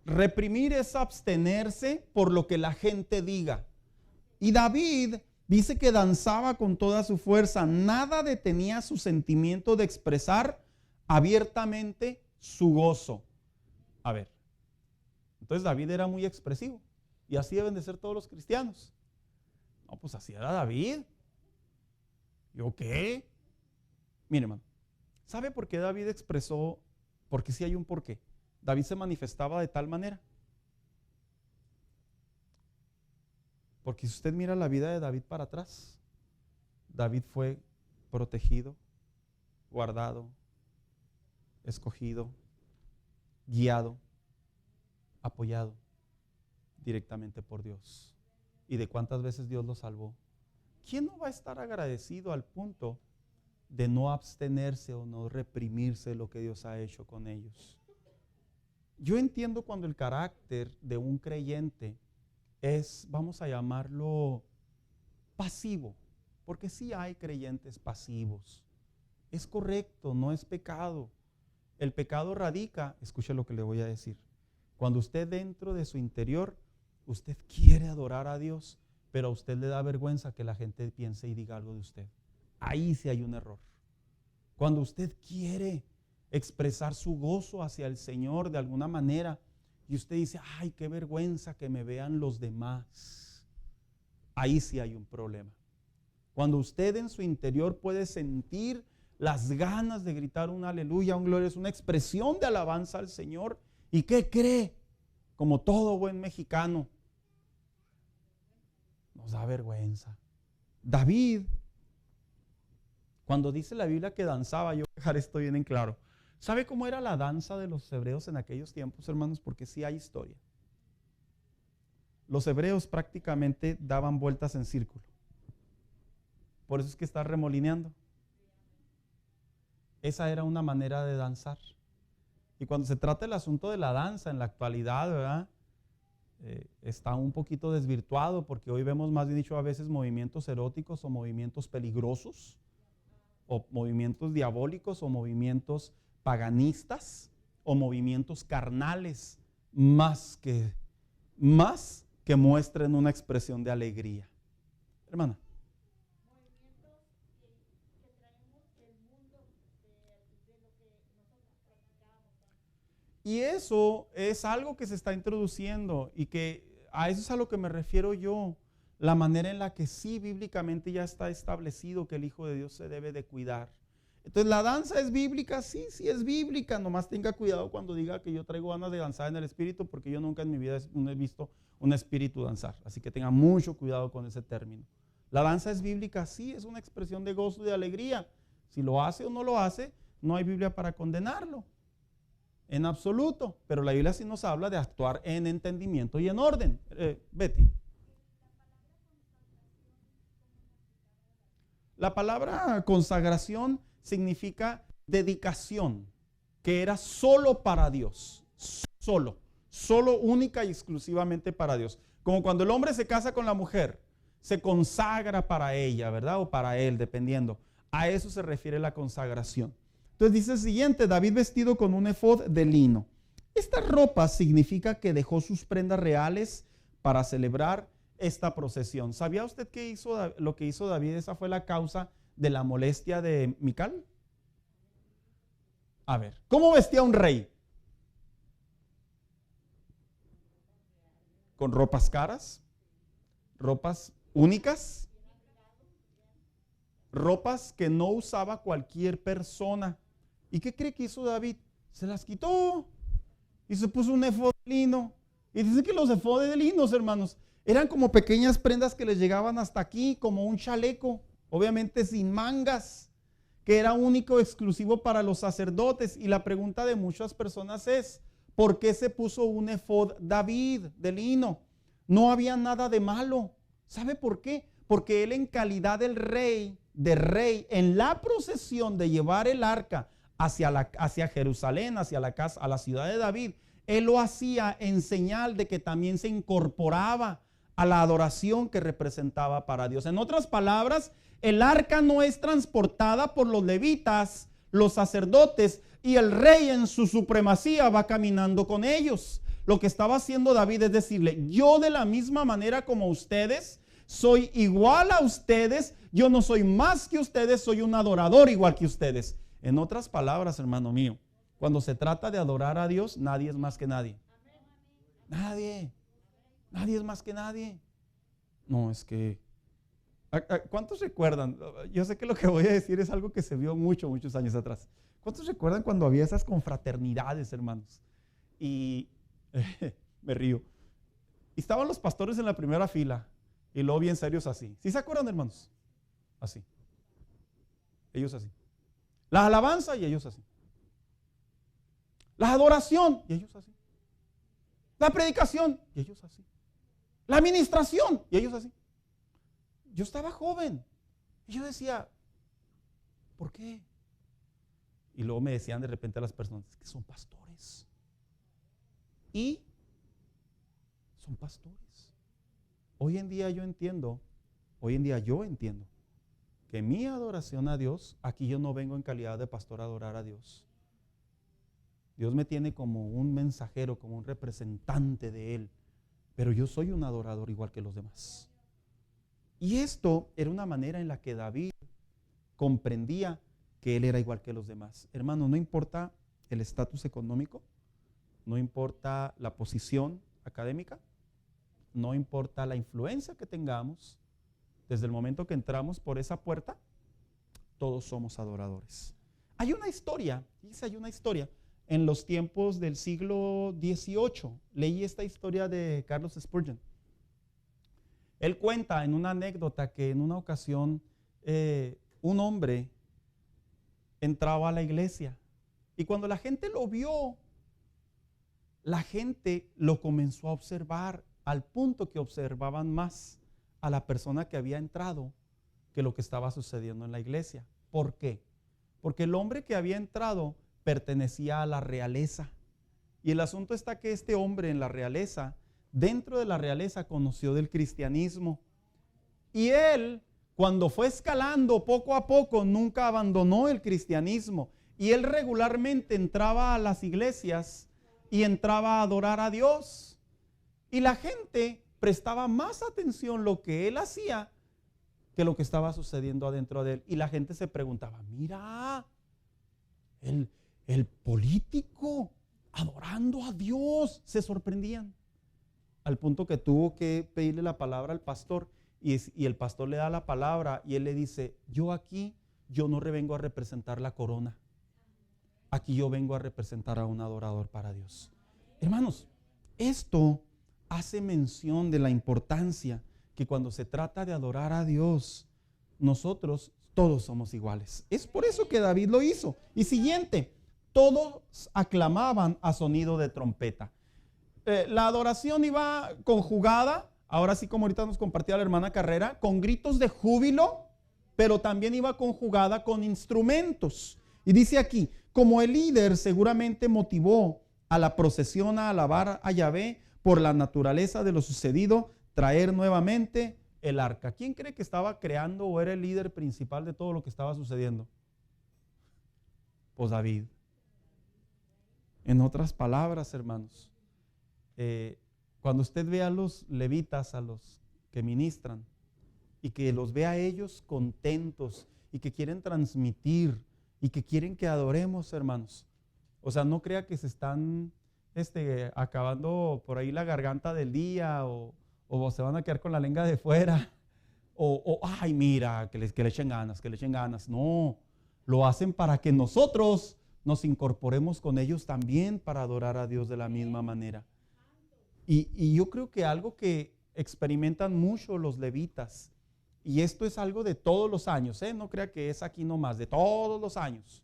Reprimir es abstenerse por lo que la gente diga. Y David dice que danzaba con toda su fuerza. Nada detenía su sentimiento de expresar abiertamente su gozo. A ver, entonces David era muy expresivo. Y así deben de ser todos los cristianos. No, pues así era David. ¿Yo qué? Mire, hermano, ¿sabe por qué David expresó? Porque sí hay un porqué. David se manifestaba de tal manera. Porque si usted mira la vida de David para atrás, David fue protegido, guardado, escogido, guiado, apoyado directamente por Dios. ¿Y de cuántas veces Dios lo salvó? ¿Quién no va a estar agradecido al punto de no abstenerse o no reprimirse de lo que Dios ha hecho con ellos? Yo entiendo cuando el carácter de un creyente es, vamos a llamarlo, pasivo, porque sí hay creyentes pasivos. Es correcto, no es pecado. El pecado radica, escuche lo que le voy a decir, cuando usted dentro de su interior, usted quiere adorar a Dios, pero a usted le da vergüenza que la gente piense y diga algo de usted. Ahí sí hay un error. Cuando usted quiere expresar su gozo hacia el Señor de alguna manera y usted dice: ay, qué vergüenza que me vean los demás. Ahí sí hay un problema. Cuando usted en su interior puede sentir las ganas de gritar un aleluya, un gloria, es una expresión de alabanza al Señor. ¿Y qué cree? Como todo buen mexicano, nos da vergüenza. David, cuando dice la Biblia que danzaba, yo voy a dejar esto bien en claro. ¿Sabe cómo era la danza de los hebreos en aquellos tiempos, hermanos? Porque sí hay historia. Los hebreos prácticamente daban vueltas en círculo. Por eso es que está remolineando. Esa era una manera de danzar. Y cuando se trata el asunto de la danza en la actualidad, ¿verdad? Está un poquito desvirtuado, porque hoy vemos, más bien dicho, a veces movimientos eróticos o movimientos peligrosos, o movimientos diabólicos o movimientos paganistas o movimientos carnales, más que muestren una expresión de alegría. Hermana. Movimientos que traemos del mundo, de lo que nosotros practicamos. Y eso es algo que se está introduciendo y que A eso es a lo que me refiero yo. La manera en la que sí bíblicamente ya está establecido que el Hijo de Dios se debe de cuidar. Entonces, ¿la danza es bíblica? Sí, sí es bíblica. Nomás tenga cuidado cuando diga que yo traigo ganas de danzar en el espíritu, porque yo nunca en mi vida he visto un espíritu danzar. Así que tenga mucho cuidado con ese término. ¿La danza es bíblica? Sí, es una expresión de gozo y de alegría. Si lo hace o no lo hace, no hay Biblia para condenarlo. En absoluto. Pero la Biblia sí nos habla de actuar en entendimiento y en orden. Betty. La palabra consagración significa dedicación, que era solo para Dios, solo única y exclusivamente para Dios. Como cuando el hombre se casa con la mujer, se consagra para ella, ¿verdad? O para él, dependiendo. A eso se refiere la consagración. Entonces dice el siguiente, David vestido con un efod de lino. Esta ropa significa que dejó sus prendas reales para celebrar esta procesión. ¿Sabía usted que lo que hizo David? Esa fue la causa de la molestia de Mical. A ver, ¿cómo vestía un rey? Con ropas caras, ropas únicas, ropas que no usaba cualquier persona. ¿Y qué cree que hizo David? Se las quitó y se puso un efod de lino. Y dicen que los efodes de linos, hermanos, eran como pequeñas prendas que les llegaban hasta aquí, como un chaleco, obviamente sin mangas, que era único, exclusivo para los sacerdotes. Y la pregunta de muchas personas es, ¿por qué se puso un efod David de lino? No había nada de malo. ¿Sabe por qué? Porque él, en calidad de rey, en la procesión de llevar el arca hacia Jerusalén, hacia la ciudad de David, él lo hacía en señal de que también se incorporaba a la adoración que representaba para Dios. En otras palabras, el arca no es transportada por los levitas, los sacerdotes, y el rey en su supremacía va caminando con ellos. Lo que estaba haciendo David es decirle, yo de la misma manera como ustedes, soy igual a ustedes, yo no soy más que ustedes, soy un adorador igual que ustedes. En otras palabras, hermano mío, cuando se trata de adorar a Dios, nadie es más que nadie. Nadie es más que nadie. No, es que... ¿Cuántos recuerdan? Yo sé que lo que voy a decir es algo que se vio muchos años atrás. ¿Cuántos recuerdan cuando había esas confraternidades, hermanos? Y me río. Y estaban los pastores en la primera fila y luego bien serios así. ¿Sí se acuerdan, hermanos? Así. Ellos así. La alabanza y ellos así. La adoración y ellos así. La predicación y ellos así. La administración y ellos así. Yo estaba joven y yo decía, ¿por qué? Y luego me decían de repente a las personas que son pastores. Y son pastores. Hoy en día yo entiendo que mi adoración a Dios, aquí yo no vengo en calidad de pastor a adorar a Dios. Dios me tiene como un mensajero, como un representante de Él, pero yo soy un adorador igual que los demás. Y esto era una manera en la que David comprendía que él era igual que los demás. Hermano, no importa el estatus económico, no importa la posición académica, no importa la influencia que tengamos, desde el momento que entramos por esa puerta, todos somos adoradores. Hay una historia en los tiempos del siglo XVIII. Leí esta historia de Carlos Spurgeon. Él cuenta en una anécdota que en una ocasión un hombre entraba a la iglesia y cuando la gente lo vio, la gente lo comenzó a observar al punto que observaban más a la persona que había entrado que lo que estaba sucediendo en la iglesia. ¿Por qué? Porque el hombre que había entrado pertenecía a la realeza. Y el asunto está que este hombre en la realeza, dentro de la realeza, conoció del cristianismo. Y él, cuando fue escalando poco a poco, nunca abandonó el cristianismo. Y él regularmente entraba a las iglesias y entraba a adorar a Dios. Y la gente prestaba más atención lo que él hacía que lo que estaba sucediendo adentro de él. Y la gente se preguntaba, mira, el político adorando a Dios. Se sorprendían. al punto que tuvo que pedirle la palabra al pastor y el pastor le da la palabra y él le dice, yo no vengo a representar la corona, aquí yo vengo a representar a un adorador para Dios. Hermanos, esto hace mención de la importancia que cuando se trata de adorar a Dios, nosotros todos somos iguales. Es por eso que David lo hizo. Y siguiente, todos aclamaban a sonido de trompeta. La adoración iba conjugada, ahora sí como ahorita nos compartía la hermana Carrera, con gritos de júbilo, pero también iba conjugada con instrumentos. Y dice aquí, como el líder seguramente motivó a la procesión a alabar a Yahvé por la naturaleza de lo sucedido, traer nuevamente el arca. ¿Quién cree que estaba creando o era el líder principal de todo lo que estaba sucediendo? Pues David. En otras palabras, hermanos, cuando usted ve a los levitas, a los que ministran, y que los ve a ellos contentos y que quieren transmitir y que quieren que adoremos, hermanos, o sea, no crea que se están acabando por ahí la garganta del día o se van a quedar con la lengua de fuera ay, mira, que le echen ganas. No, lo hacen para que nosotros nos incorporemos con ellos también para adorar a Dios de la misma manera. Y yo creo que algo que experimentan mucho los levitas, y esto es algo de todos los años, no crea que es aquí nomás, de todos los años.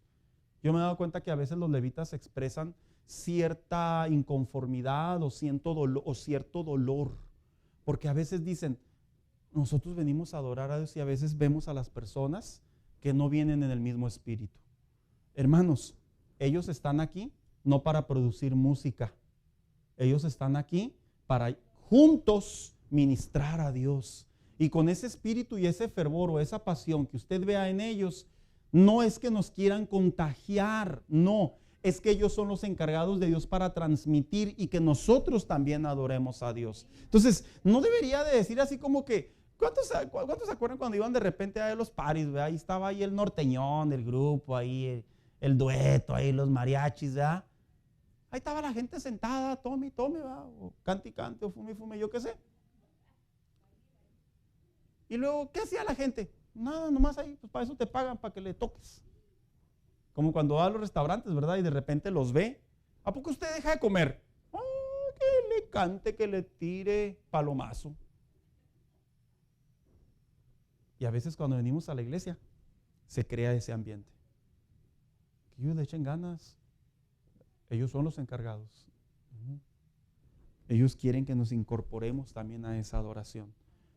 Yo me he dado cuenta que a veces los levitas expresan cierta inconformidad o cierto dolor, porque a veces dicen, nosotros venimos a adorar a Dios y a veces vemos a las personas que no vienen en el mismo espíritu. Hermanos, ellos están aquí no para producir música, ellos están aquí para juntos ministrar a Dios. Y con ese espíritu y ese fervor o esa pasión que usted vea en ellos, no es que nos quieran contagiar, no, es que ellos son los encargados de Dios para transmitir y que nosotros también adoremos a Dios. Entonces, no debería de decir así como que, ¿cuántos se acuerdan cuando iban de repente a los paris? ¿Verdad? Ahí estaba ahí el norteñón del grupo, ahí el dueto, ahí los mariachis, ¿verdad? Ahí estaba la gente sentada, tome, ¿verdad? O cante, o fume, yo qué sé. Y luego, ¿qué hacía la gente? Nada, nomás ahí, pues para eso te pagan, para que le toques. Como cuando va a los restaurantes, ¿verdad? Y de repente los ve. ¿A poco usted deja de comer? Oh, que le cante, que le tire palomazo. Y a veces cuando venimos a la iglesia, se crea ese ambiente. Que ellos le echen ganas. Ellos son los encargados. Ellos quieren que nos incorporemos también a esa adoración.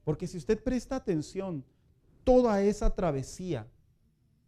Porque si usted presta atención, toda esa travesía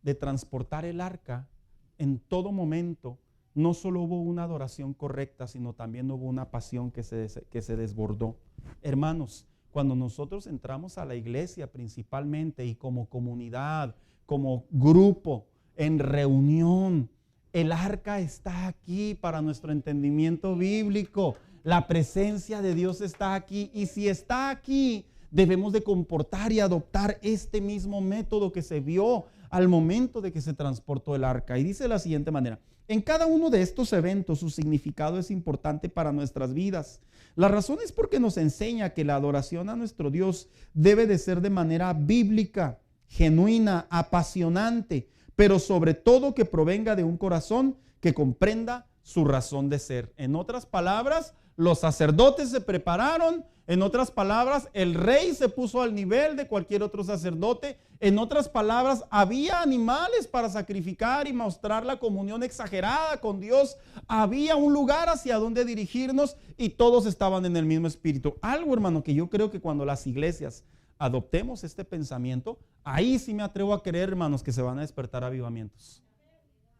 de transportar el arca, en todo momento, no solo hubo una adoración correcta, sino también hubo una pasión que se desbordó. Hermanos, cuando nosotros entramos a la iglesia principalmente y como comunidad, como grupo, en reunión, el arca está aquí para nuestro entendimiento bíblico. La presencia de Dios está aquí y si está aquí, debemos de comportar y adoptar este mismo método que se vio al momento de que se transportó el arca. Y dice de la siguiente manera: en cada uno de estos eventos su significado es importante para nuestras vidas. La razón es porque nos enseña que la adoración a nuestro Dios debe de ser de manera bíblica, genuina, apasionante, pero sobre todo que provenga de un corazón que comprenda su razón de ser. En otras palabras, los sacerdotes se prepararon. En otras palabras, el rey se puso al nivel de cualquier otro sacerdote. En otras palabras, había animales para sacrificar y mostrar la comunión exagerada con Dios. Había un lugar hacia donde dirigirnos y todos estaban en el mismo espíritu. Algo, hermano, que yo creo que cuando las iglesias adoptemos este pensamiento, ahí sí me atrevo a creer, hermanos, que se van a despertar avivamientos.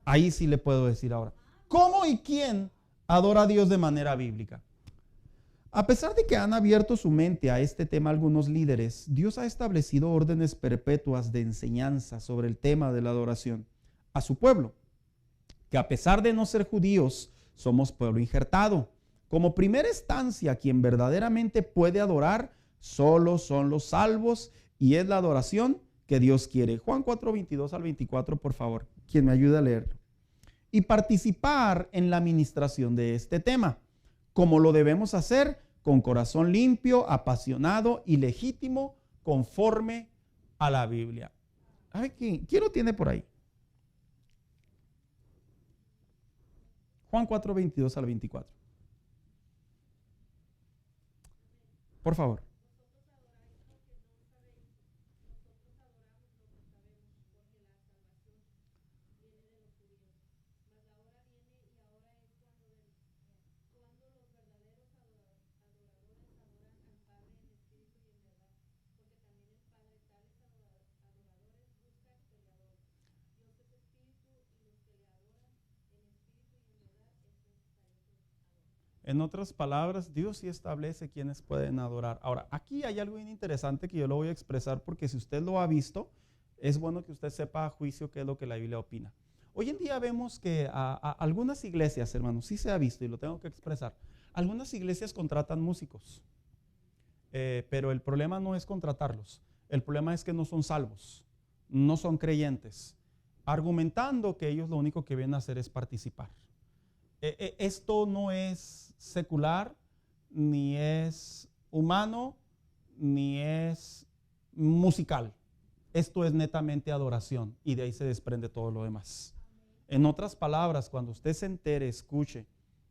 Ahí sí le puedo decir ahora. ¿Cómo y quién adora a Dios de manera bíblica? A pesar de que han abierto su mente a este tema algunos líderes, Dios ha establecido órdenes perpetuas de enseñanza sobre el tema de la adoración a su pueblo, que a pesar de no ser judíos, somos pueblo injertado. Como primera instancia, quien verdaderamente puede adorar solo son los salvos y es la adoración que Dios quiere. Juan 4, 22 al 24, por favor, quien me ayude a leerlo. Y participar en la administración de este tema, como lo debemos hacer con corazón limpio, apasionado y legítimo, conforme a la Biblia. A ver, ¿quién lo tiene por ahí? Juan 4, 22 al 24. Por favor. En otras palabras, Dios sí establece quienes pueden adorar. Ahora, aquí hay algo bien interesante que yo lo voy a expresar porque si usted lo ha visto, es bueno que usted sepa a juicio qué es lo que la Biblia opina. Hoy en día vemos que a algunas iglesias, hermanos, sí se ha visto y lo tengo que expresar. Algunas iglesias contratan músicos, pero el problema no es contratarlos. El problema es que no son salvos, no son creyentes, argumentando que ellos lo único que vienen a hacer es participar. Esto no es secular, ni es humano, ni es musical. Esto es netamente adoración y de ahí se desprende todo lo demás. En otras palabras, cuando usted se entere, escuche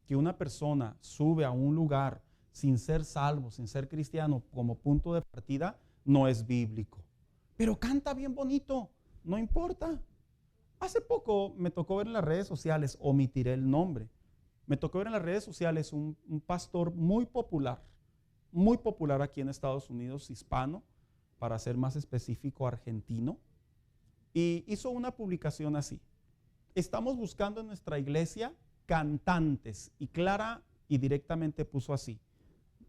que una persona sube a un lugar sin ser salvo, sin ser cristiano, como punto de partida, no es bíblico. Pero canta bien bonito, no importa. Hace poco me tocó ver en las redes sociales, omitiré el nombre, me tocó ver en las redes sociales un pastor muy popular aquí en Estados Unidos, hispano, para ser más específico, argentino, y hizo una publicación así: estamos buscando en nuestra iglesia cantantes, y clara y directamente puso así: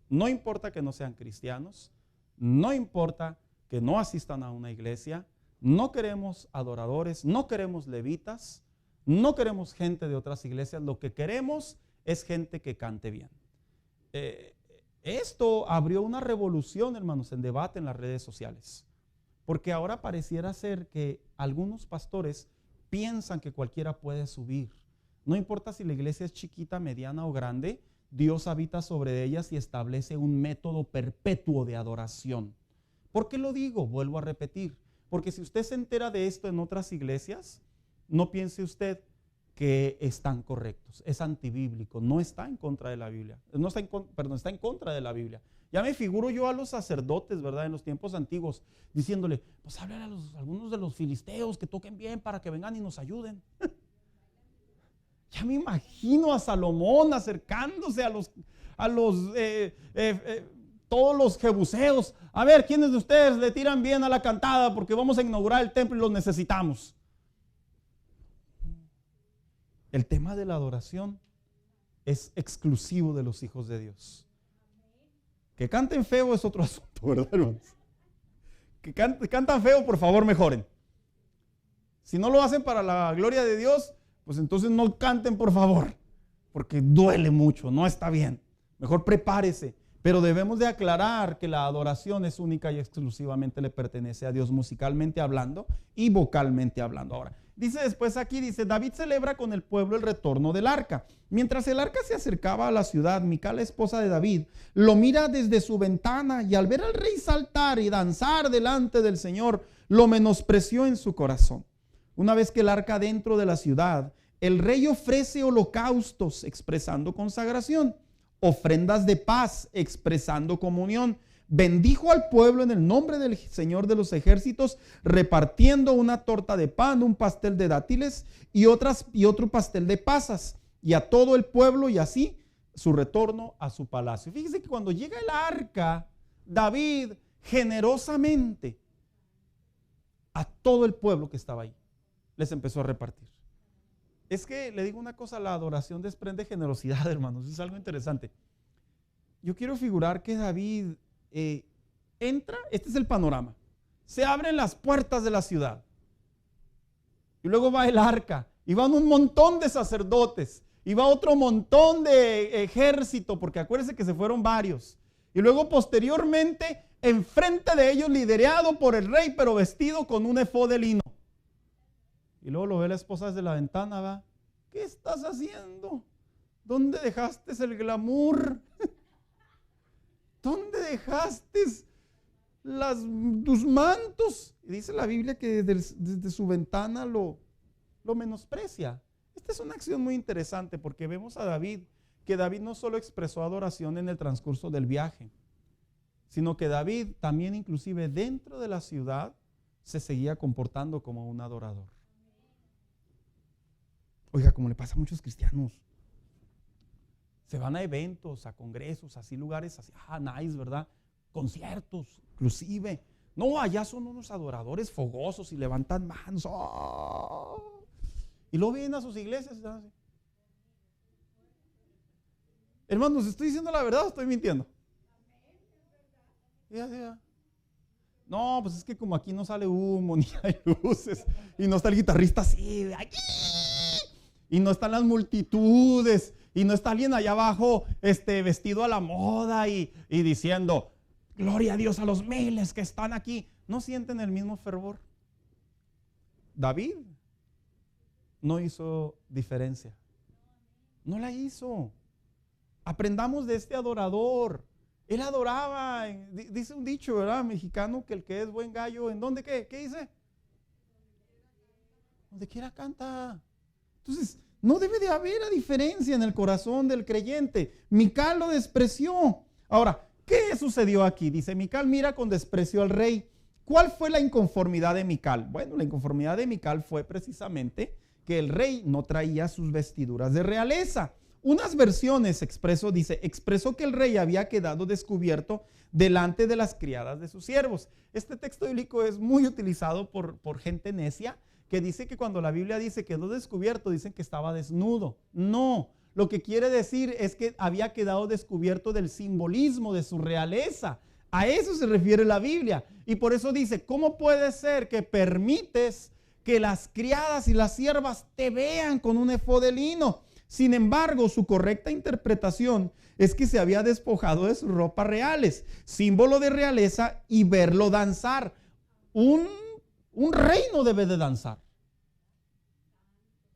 no importa que no sean cristianos, no importa que no asistan a una iglesia, no queremos adoradores, no queremos levitas, no queremos gente de otras iglesias, lo que queremos es gente que cante bien. Esto abrió una revolución, hermanos, en debate en las redes sociales, porque ahora pareciera ser que algunos pastores piensan que cualquiera puede subir. No importa si la iglesia es chiquita, mediana o grande, Dios habita sobre ellas y establece un método perpetuo de adoración. ¿Por qué lo digo? Vuelvo a repetir, porque si usted se entera de esto en otras iglesias, no piense usted que están correctos. Es antibíblico, no está en contra de la Biblia. Está en contra de la Biblia. Ya me figuro yo a los sacerdotes, ¿verdad? En los tiempos antiguos, diciéndole, pues háblale a algunos de los filisteos que toquen bien para que vengan y nos ayuden. Ya me imagino a Salomón acercándose a todos los jebuseos. A ver, ¿quiénes de ustedes le tiran bien a la cantada? Porque vamos a inaugurar el templo y los necesitamos. El tema de la adoración es exclusivo de los hijos de Dios. Que canten feo es otro asunto, ¿verdad, hermanos? Que cantan feo, por favor, mejoren. Si no lo hacen para la gloria de Dios, pues entonces no canten, por favor, porque duele mucho, no está bien. Mejor prepárese. Pero debemos de aclarar que la adoración es única y exclusivamente le pertenece a Dios, musicalmente hablando y vocalmente hablando. Ahora, dice después aquí, dice, David celebra con el pueblo el retorno del arca. Mientras el arca se acercaba a la ciudad, Mical, la esposa de David, lo mira desde su ventana y al ver al rey saltar y danzar delante del Señor, lo menospreció en su corazón. Una vez que el arca dentro de la ciudad, el rey ofrece holocaustos expresando consagración, ofrendas de paz expresando comunión. Bendijo al pueblo en el nombre del Señor de los ejércitos, repartiendo una torta de pan, un pastel de dátiles y otro pastel de pasas, y a todo el pueblo, y así su retorno a su palacio. Fíjese que cuando llega el arca, David generosamente a todo el pueblo que estaba ahí les empezó a repartir. Es que le digo una cosa, la adoración desprende generosidad, hermanos, es algo interesante. Yo quiero figurar que David entra, este es el panorama, se abren las puertas de la ciudad y luego va el arca y van un montón de sacerdotes y va otro montón de ejército, porque acuérdense que se fueron varios, y luego posteriormente enfrente de ellos, liderado por el rey, pero vestido con un efod de lino. Y luego lo ve la esposa desde la ventana, va, ¿qué estás haciendo? ¿Dónde dejaste el glamour? ¿dónde dejaste tus mantos? Y dice la Biblia que desde su ventana lo menosprecia. Esta es una acción muy interesante porque vemos a David, que David no solo expresó adoración en el transcurso del viaje, sino que David también inclusive dentro de la ciudad se seguía comportando como un adorador. Oiga, como le pasa a muchos cristianos, se van a eventos, a congresos, así lugares así, nice, ¿verdad? Conciertos, inclusive. No, allá son unos adoradores fogosos y levantan manos. ¡Oh! Y luego vienen a sus iglesias. ¿Sí? Hermanos, ¿estoy diciendo la verdad o estoy mintiendo? Ya. No, pues es que como aquí no sale humo, ni hay luces, y no está el guitarrista así, aquí, y no están las multitudes, y no está alguien allá abajo vestido a la moda y diciendo, gloria a Dios a los miles que están aquí. ¿No sienten el mismo fervor? David no hizo diferencia. No la hizo. Aprendamos de este adorador. Él adoraba, dice un dicho, ¿verdad? Mexicano, que el que es buen gallo, ¿en dónde qué? ¿Qué dice? Donde quiera canta. Entonces, no debe de haber diferencia en el corazón del creyente. Mical lo despreció. Ahora, ¿qué sucedió aquí? Dice, Mical mira con desprecio al rey. ¿Cuál fue la inconformidad de Mical? Bueno, la inconformidad de Mical fue precisamente que el rey no traía sus vestiduras de realeza. Unas versiones expresó que el rey había quedado descubierto delante de las criadas de sus siervos. Este texto bíblico es muy utilizado por gente necia que dice que cuando la Biblia dice quedó descubierto, dicen que estaba desnudo. No, lo que quiere decir es que había quedado descubierto del simbolismo de su realeza. A eso se refiere la Biblia. Y por eso dice, ¿cómo puede ser que permites que las criadas y las siervas te vean con un efod de lino? Sin embargo, su correcta interpretación es que se había despojado de sus ropas reales, símbolo de realeza, y verlo danzar. Un rey no debe de danzar.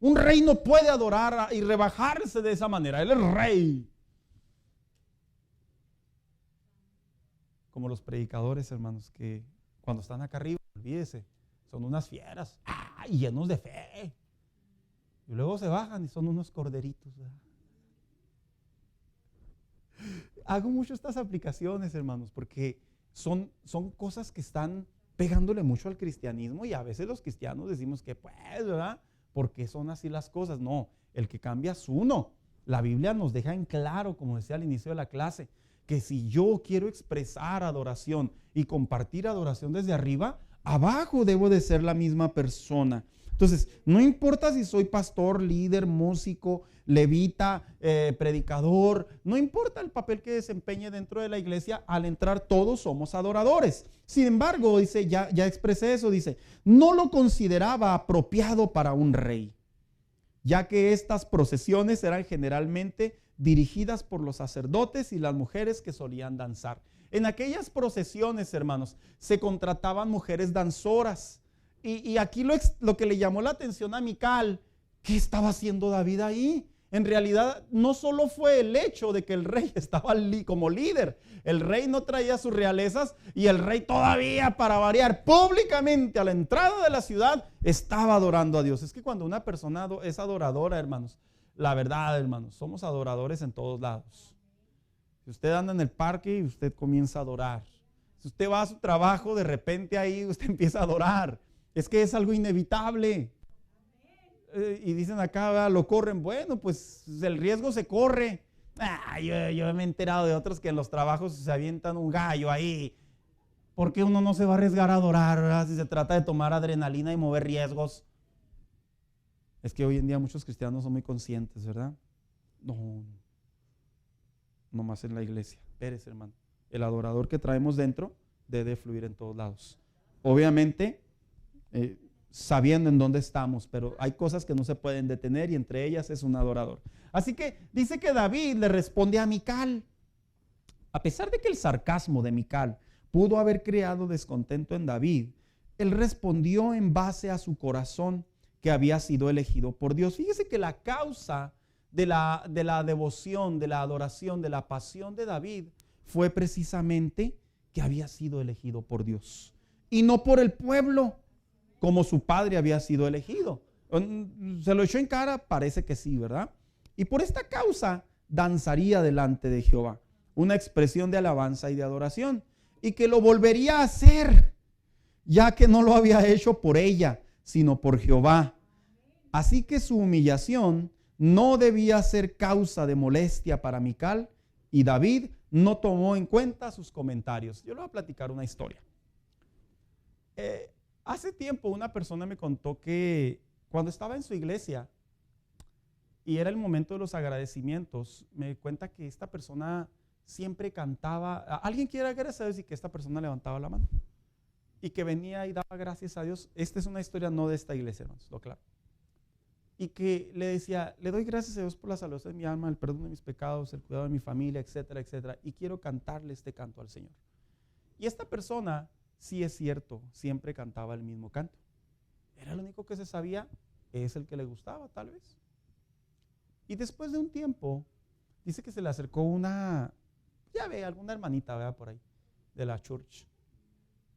Un rey no puede adorar y rebajarse de esa manera. Él es rey. Como los predicadores, hermanos, que cuando están acá arriba, olvídese, son unas fieras, llenos de fe. Y luego se bajan y son unos corderitos. Hago mucho estas aplicaciones, hermanos, porque son cosas que están pegándole mucho al cristianismo, y a veces los cristianos decimos que pues, ¿verdad? Porque son así las cosas. No, el que cambia es uno. La Biblia nos deja en claro, como decía al inicio de la clase, que si yo quiero expresar adoración y compartir adoración desde arriba, abajo debo de ser la misma persona. Entonces, no importa si soy pastor, líder, músico, levita, predicador, no importa el papel que desempeñe dentro de la iglesia, al entrar todos somos adoradores. Sin embargo, dice, ya expresé eso, dice, no lo consideraba apropiado para un rey, ya que estas procesiones eran generalmente dirigidas por los sacerdotes y las mujeres que solían danzar. En aquellas procesiones, hermanos, se contrataban mujeres danzoras. Y aquí lo que le llamó la atención a Mical, ¿qué estaba haciendo David ahí? En realidad no solo fue el hecho de que el rey estaba como líder, el rey no traía sus realezas y el rey todavía, para variar, públicamente a la entrada de la ciudad estaba adorando a Dios. Es que cuando una persona es adoradora, hermanos, la verdad, hermanos, somos adoradores en todos lados. Si usted anda en el parque y usted comienza a adorar, si usted va a su trabajo, de repente ahí usted empieza a adorar. Es que es algo inevitable. Y dicen acá, lo corren. Bueno, pues el riesgo se corre. Yo me he enterado de otros que en los trabajos se avientan un gallo ahí. ¿Por qué uno no se va a arriesgar a adorar, ¿verdad? Si se trata de tomar adrenalina y mover riesgos? Es que hoy en día muchos cristianos son muy conscientes, ¿verdad? No más en la iglesia. Espérese, hermano. El adorador que traemos dentro debe fluir en todos lados. Obviamente, sabiendo en dónde estamos, pero hay cosas que no se pueden detener y entre ellas es un adorador. Así que dice que David le responde a Mical. A pesar de que el sarcasmo de Mical pudo haber creado descontento en David, él respondió en base a su corazón que había sido elegido por Dios. Fíjese que la causa de la devoción, de la adoración, de la pasión de David fue precisamente que había sido elegido por Dios y no por el pueblo, como su padre había sido elegido. ¿Se lo echó en cara? Parece que sí, ¿verdad? Y por esta causa danzaría delante de Jehová, una expresión de alabanza y de adoración, y que lo volvería a hacer, ya que no lo había hecho por ella, sino por Jehová. Así que su humillación no debía ser causa de molestia para Mical, y David no tomó en cuenta sus comentarios. Yo le voy a platicar una historia. Hace tiempo una persona me contó que cuando estaba en su iglesia y era el momento de los agradecimientos, me cuenta que esta persona siempre cantaba. ¿Alguien quiere agradecer? Y que esta persona levantaba la mano y que venía y daba gracias a Dios. Esta es una historia no de esta iglesia, hermanos, lo claro. Y que le decía, le doy gracias a Dios por la salud de mi alma, el perdón de mis pecados, el cuidado de mi familia, etcétera, etcétera. Y quiero cantarle este canto al Señor. Y esta persona, sí es cierto, siempre cantaba el mismo canto. Era lo único que se sabía, es el que le gustaba tal vez. Y después de un tiempo, dice que se le acercó una, ya ve, alguna hermanita, vea por ahí, de la church.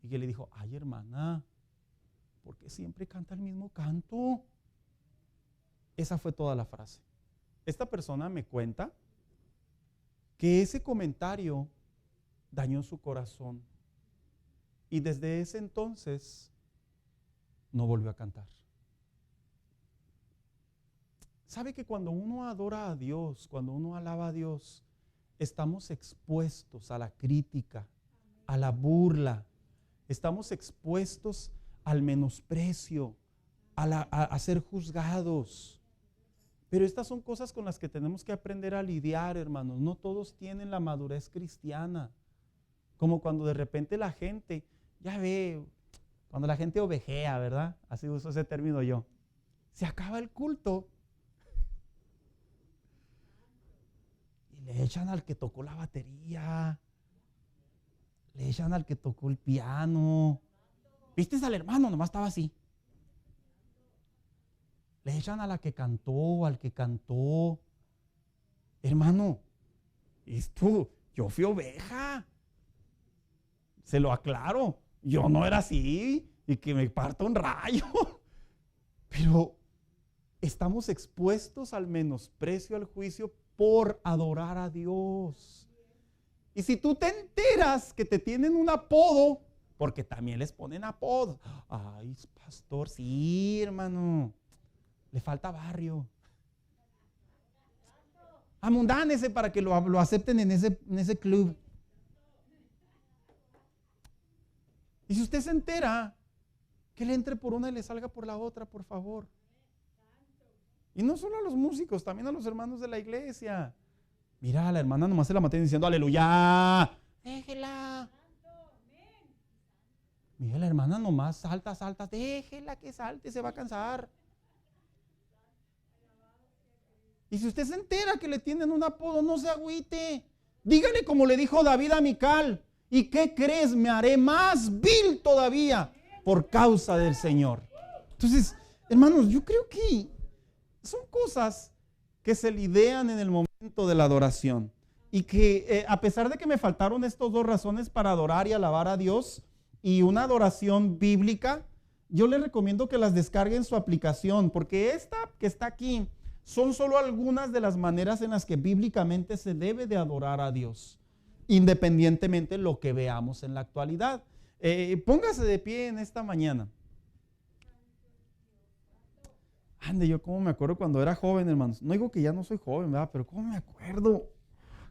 Y que le dijo, ay hermana, ¿por qué siempre canta el mismo canto? Esa fue toda la frase. Esta persona me cuenta que ese comentario dañó su corazón. Y desde ese entonces no volvió a cantar. ¿Sabe que cuando uno adora a Dios, cuando uno alaba a Dios, estamos expuestos a la crítica, a la burla, estamos expuestos al menosprecio, a ser juzgados? Pero estas son cosas con las que tenemos que aprender a lidiar, hermanos. No todos tienen la madurez cristiana. Como cuando de repente la gente, ya ve, cuando la gente ovejea, ¿verdad? Así uso ese término yo. Se acaba el culto y le echan al que tocó la batería, le echan al que tocó el piano. ¿Viste al hermano? Nomás estaba así. Le echan a la que cantó, al que cantó. Hermano, esto, yo fui oveja. Se lo aclaro. Yo no era así y que me parta un rayo. Pero estamos expuestos al menosprecio, al juicio por adorar a Dios. Y si tú te enteras que te tienen un apodo, porque también les ponen apodos. Ay, pastor, sí, hermano. Le falta barrio. Amundánese para que lo acepten en ese club. Y si usted se entera, que le entre por una y le salga por la otra, por favor. Y no solo a los músicos, también a los hermanos de la iglesia. Mira, la hermana nomás se la mantiene diciendo aleluya. Déjela. Mira, la hermana nomás salta. Déjela que salte, se va a cansar. Y si usted se entera que le tienen un apodo, no se agüite. Dígale como le dijo David a Mical. ¿Y qué crees? Me haré más vil todavía por causa del Señor. Entonces, hermanos, yo creo que son cosas que se lidian en el momento de la adoración. Y que a pesar de que me faltaron estas dos razones para adorar y alabar a Dios y una adoración bíblica, yo les recomiendo que las descarguen en su aplicación, porque esta que está aquí son solo algunas de las maneras en las que bíblicamente se debe de adorar a Dios, independientemente de lo que veamos en la actualidad. Póngase de pie en esta mañana. Ande, yo cómo me acuerdo cuando era joven, hermanos. No digo que ya no soy joven, ¿verdad? Pero cómo me acuerdo.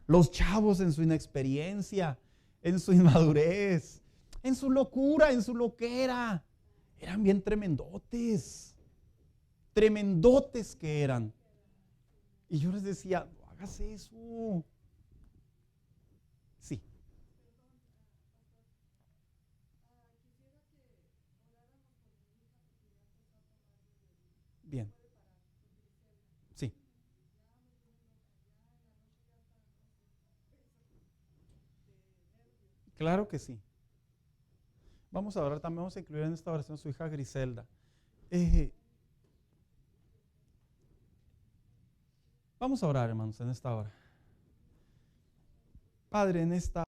Los chavos en su inexperiencia, en su inmadurez, en su locura, en su loquera. Eran bien tremendotes. Tremendotes que eran. Y yo les decía, no hagas eso. Sí. Bien. Sí. Claro que sí. Vamos a orar también, vamos a incluir en esta oración a su hija Griselda. Vamos a orar, hermanos, en esta hora. Padre, en esta